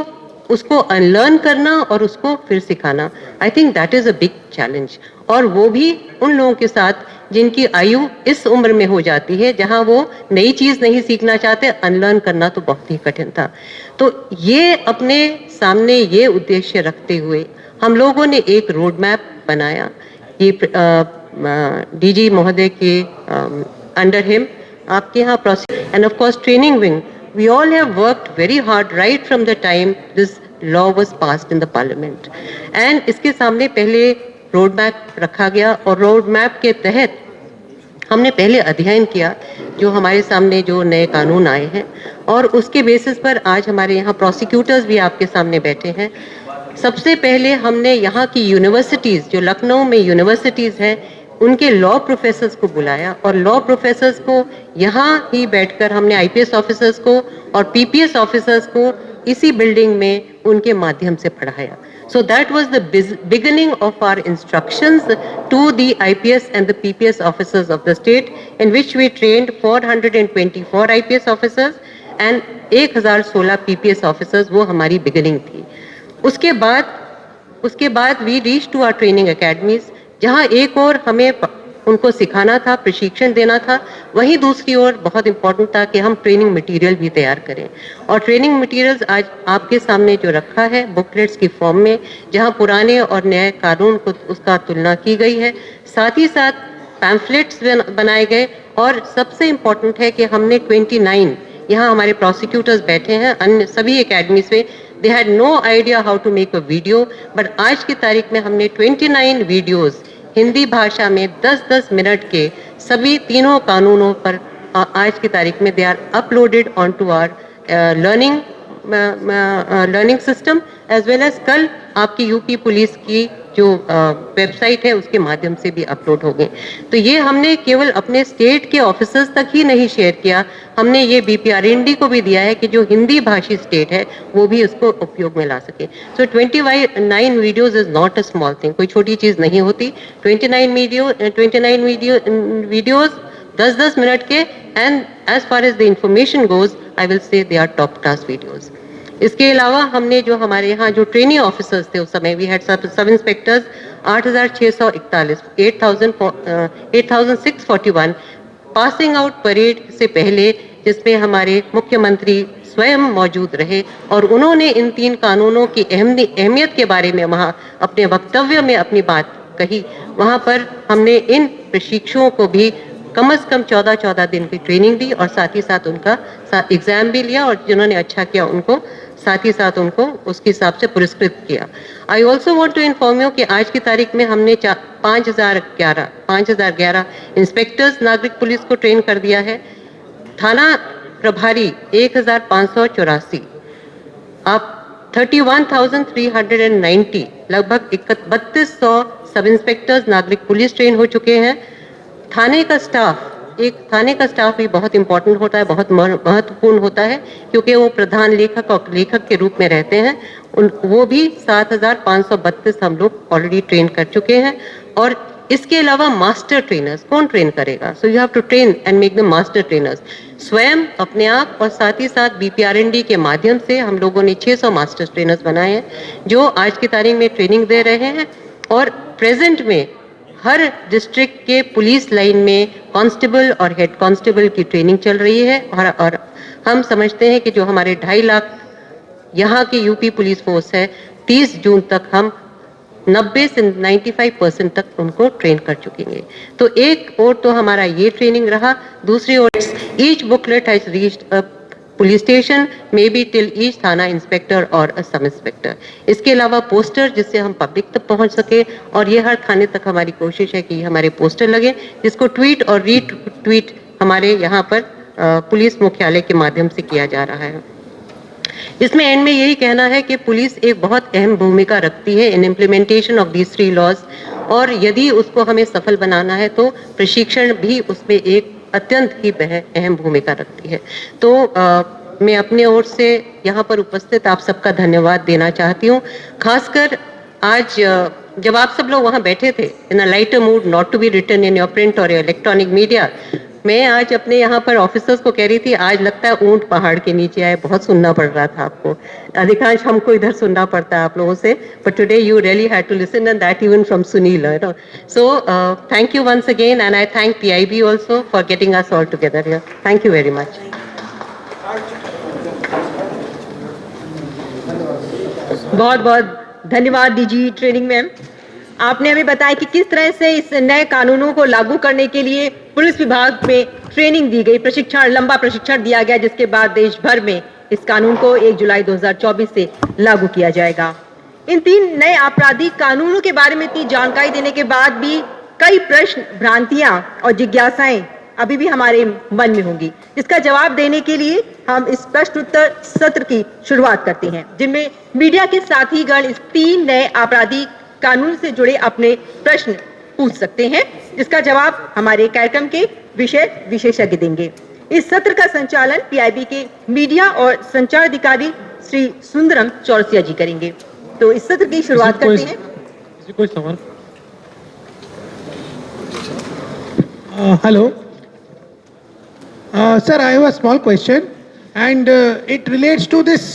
Speaker 5: उसको अनलर्न करना और उसको फिर सिखाना, I think that is a big challenge. और वो भी उन लोगों के साथ जिनकी आयु इस उम्र में हो जाती है जहां वो नई चीज़ नहीं सीखना चाहते, अनलर्न करना तो बहुत ही कठिन था। तो ये अपने सामने ये उद्देश्य रखते हुए हम लोगों ने एक रोड मैप बनाया। ये DG महोदय के अंडर हिम आपके यहाँ process end of course training wing, we all have worked very hard right from the time this law was passed in the parliament, and इसके सामने पहले रोड मैप रखा गया और रोड मैप के तहत हमने पहले अध्ययन किया जो हमारे सामने जो नए कानून आए हैं, और उसके बेसिस पर आज हमारे यहाँ प्रोसिक्यूटर्स भी आपके सामने बैठे हैं। सबसे पहले हमने यहाँ की यूनिवर्सिटीज़, जो लखनऊ में यूनिवर्सिटीज़ हैं, उनके लॉ प्रोफेसर्स को बुलाया और लॉ प्रोफेसर्स को यहाँ ही बैठकर हमने आईपीएस ऑफिसर्स को और पीपीएस ऑफिसर्स को इसी बिल्डिंग में उनके माध्यम से पढ़ाया. So that was the beginning of our instructions to the IPS and the PPS officers of the state, in which we trained 424 IPS officers and 1016 PPS officers. वो हमारी beginning थी. उसके बाद we reached to our training academies, जहाँ एक और हमें उनको सिखाना था, प्रशिक्षण देना था, वहीं दूसरी ओर बहुत इम्पोर्टेंट था कि हम ट्रेनिंग मटेरियल भी तैयार करें. और ट्रेनिंग मटेरियल्स आज आपके सामने जो रखा है बुकलेट्स की फॉर्म में, जहां पुराने और नए कानून को उसका तुलना की गई है, साथ ही साथ पैम्फलेट्स बनाए गए. और सबसे इम्पोर्टेंट है कि हमने 29, यहाँ हमारे प्रोसिक्यूटर्स बैठे हैं अन्य सभी एकेडमीज में, they had no idea how to make a video, but आज की तारीख में हमने 29 वीडियोज़ हिंदी भाषा में 10-10 मिनट के सभी तीनों कानूनों पर आज की तारीख में they are uploaded on to our learning system as well as कल आपकी यूपी पुलिस की जो वेबसाइट है उसके माध्यम से भी अपलोड हो गए. तो ये हमने केवल अपने स्टेट के ऑफिसर्स तक ही नहीं शेयर किया, हमने ये BPRND को भी दिया है कि जो हिंदी भाषी स्टेट है वो भी उसको उपयोग में ला सके. So 29 videos is not a small thing, कोई छोटी चीज़ नहीं होती. 29 वीडियोज 10-10 मिनट के, and as far as the information goes I will say they are top class videos. इसके अलावा हमने जो हमारे यहाँ जो ट्रेनिंग ऑफिसर्स थे उस समय, वी हैड सब इंस्पेक्टर्स 8641, 8641 पासिंग आउट परेड से पहले, जिसमें हमारे मुख्यमंत्री स्वयं मौजूद रहे और उन्होंने इन 3 कानूनों की अहमियत के बारे में वहाँ अपने वक्तव्य में अपनी बात कही. वहाँ पर हमने इन प्रशिक्षुओं को भी कम से कम 14 दिन की ट्रेनिंग दी और साथ ही साथ उनका एग्जाम भी लिया, और जिन्होंने अच्छा किया उनको साथ ही साथ उनको उसके हिसाब से पुरस्कृत किया. I also want to inform you कि आज की तारीख में हमने 5011 इंस्पेक्टर्स नागरिक पुलिस को ट्रेन कर दिया है. थाना प्रभारी 1584, आप 31,390 लगभग 3200 सब इंस्पेक्टर्स नागरिक पुलिस ट्रेन हो चुके हैं. थाने का स्टाफ भी बहुत इंपॉर्टेंट होता है, बहुत महत्वपूर्ण होता है, क्योंकि वो प्रधान लेखक और लेखक के रूप में रहते हैं. वो भी 7,532 हम लोग ऑलरेडी ट्रेन कर चुके हैं. और इसके अलावा मास्टर ट्रेनर्स कौन ट्रेन करेगा? So you have to train and make the master trainers स्वयं अपने आप, और साथ ही साथ BPRND के माध्यम से हम लोगों ने 600 मास्टर ट्रेनर्स बनाए हैं जो आज की तारीख में ट्रेनिंग दे रहे हैं. और प्रेजेंट में हर डिस्ट्रिक्ट के पुलिस लाइन में कांस्टेबल और हेड कांस्टेबल की ट्रेनिंग चल रही है. और हम समझते हैं कि जो हमारे 2.5 लाख यहाँ की यूपी पुलिस फोर्स है, 30 जून तक हम 90 से 95% तक उनको ट्रेन कर चुकेंगे. तो एक और तो हमारा ये ट्रेनिंग रहा, दूसरी ओर each booklet has reached a police station, maybe till each थाना इंस्पेक्टर और सब इंस्पेक्टर. इसके अलावा पोस्टर जिससे हम पब्लिक तक पहुंच सके, और ये हर थाने तक हमारी कोशिश है कि हमारे पोस्टर लगे, जिसको ट्वीट और रीट्वीट हमारे यहाँ पर पुलिस मुख्यालय के माध्यम से किया जा रहा है. इसमें एंड में यही कहना है कि पुलिस एक बहुत अहम भूमिका रखती है in implementation of these 3 laws, और यदि उसको हमें सफल बनाना है तो प्रशिक्षण भी उसमें एक अत्यंत ही अहम भूमिका रखती है. तो मैं अपने ओर से यहाँ पर उपस्थित आप सबका धन्यवाद देना चाहती हूँ. खासकर आज जब आप सब लोग वहाँ बैठे थे in a lighter mood, not to be written in your print or electronic media, मैं आज अपने यहाँ पर ऑफिसर्स को कह रही थी, आज लगता है ऊंट पहाड़ के नीचे आए, बहुत सुनना पड़ रहा था आपको. अधिकांश हमको इधर सुनना पड़ता है आप लोगों से, but today you really had to listen, and that even from Sunil. So thank you once again, and I thank PIB also for getting us all together here. Thank you very much.
Speaker 2: बहुत बहुत धन्यवाद DG training ma'am. आपने हमें बताया कि किस तरह से इस नए कानूनों को लागू करने के लिए पुलिस विभाग में ट्रेनिंग दी गई, लंबा प्रशिक्षण दिया गया, जिसके बाद देश भर में इस कानून को 1 जुलाई 2024 से लागू किया जाएगा. इन 3 नए आपराधिक कानूनों के बारे में इतनी जानकारी देने के बाद भी कई प्रश्न, भ्रांतियां और जिज्ञासाएं अभी भी हमारे मन में होंगी। इसका जवाब देने के लिए हम इस प्रश्नोत्तर सत्र की शुरुआत करते हैं, जिनमें मीडिया के साथीगण इस 3 नए आपराधिक कानून से जुड़े अपने प्रश्न पूछ सकते हैं, जिसका जवाब हमारे कार्यक्रम के विषय विशेषज्ञ देंगे। इस सत्र का संचालन पीआईबी के मीडिया और संचार अधिकारी श्री सुंदरम चौरसिया जी करेंगे। तो इस सत्र की शुरुआत करते हैं।
Speaker 1: कोई सवाल?
Speaker 6: Hello. Sir, I have a small question and it relates to this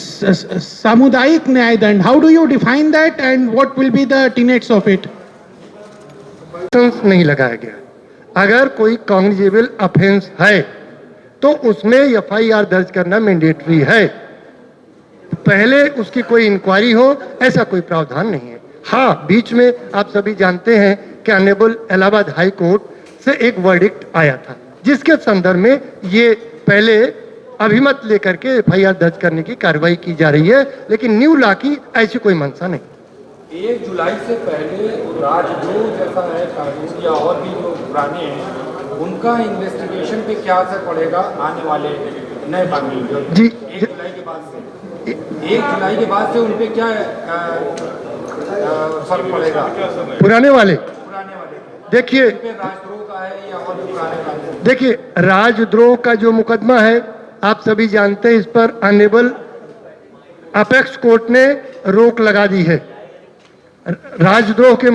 Speaker 6: Samudayik Nyayadand. How do you define that and what will be the tenets of it?
Speaker 7: नहीं लगाया गया। अगर कोई कॉग्निजेबल ऑफेंस है तो उसमें एफआईआर दर्ज करना मैंडेटरी है, पहले उसकी कोई इंक्वायरी हो, ऐसा कोई प्रावधान नहीं है। हाँ, बीच में आप सभी जानते हैं कि ऑनरेबल इलाहाबाद हाई कोर्ट से एक वर्डिक्ट आया था, जिसके संदर्भ में ये पहले अभिमत लेकर के एफआईआर दर्ज करने की कार्रवाई की जा रही है, लेकिन न्यू लॉ की ऐसी कोई मंशा नहीं।
Speaker 8: 1 जुलाई से पहले राजद्रोह जैसा है कानून या और भी जो पुराने हैं, उनका इन्वेस्टिगेशन पे क्या असर पड़ेगा आने वाले नए कानून
Speaker 7: जी
Speaker 8: 1 जुलाई के बाद से? 1 जुलाई के बाद से उन पे क्या फर्क पड़ेगा?
Speaker 7: पुराने वाले
Speaker 8: पे
Speaker 7: देखिए
Speaker 8: राजद्रोह का है या और भी पुराने कानून?
Speaker 7: देखिए, राजद्रोह का जो मुकदमा है आप सभी जानते हैं, इस पर ऑनरेबल अपेक्स कोर्ट ने रोक लगा दी है। राजद्रोह के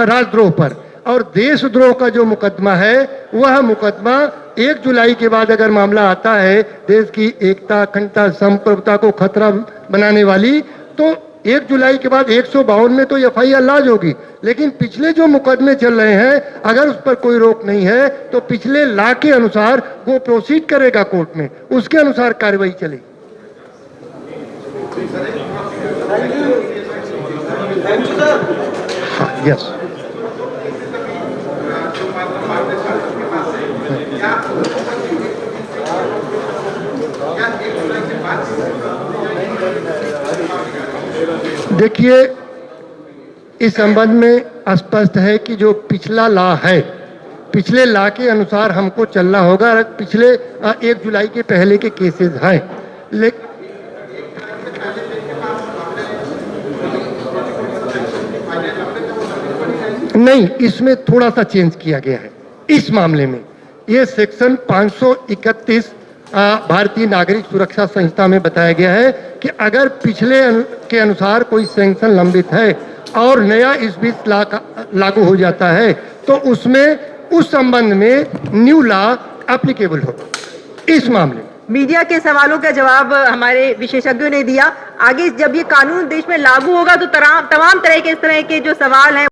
Speaker 7: राजद्रोह पर, और देशद्रोह का जो मुकदमा है वह मुकदमा 1 जुलाई के बाद अगर मामला आता है देश की एकता, अखंडता, संप्रभुता को खतरा बनाने वाली, तो 1 जुलाई के बाद 152 में तो एफआईआर लॉन्च होगी। लेकिन पिछले जो मुकदमे चल रहे हैं अगर उस पर कोई रोक नहीं है तो पिछले लॉ के अनुसार वो प्रोसीड करेगा कोर्ट में, उसके अनुसार कार्रवाई चलेगी। हाँ, यस। देखिए, इस संबंध में स्पष्ट है कि जो पिछला लॉ है, पिछले लॉ के अनुसार हमको चलना होगा। पिछले 1 जुलाई के पहले के केसेस हैं, नहीं, इसमें थोड़ा सा चेंज किया गया है। इस मामले में ये सेक्शन 531 भारतीय नागरिक सुरक्षा संहिता में बताया गया है कि अगर पिछले के अनुसार कोई सैंक्शन लंबित है और नया इस बीच लागू हो जाता है तो उसमें उस संबंध में न्यू लॉ एप्लीकेबल होगा। इस मामले में
Speaker 2: मीडिया के सवालों का जवाब हमारे विशेषज्ञों ने दिया। आगे जब ये कानून देश में लागू होगा तो तमाम तरह के इस तरह के जो सवाल हैं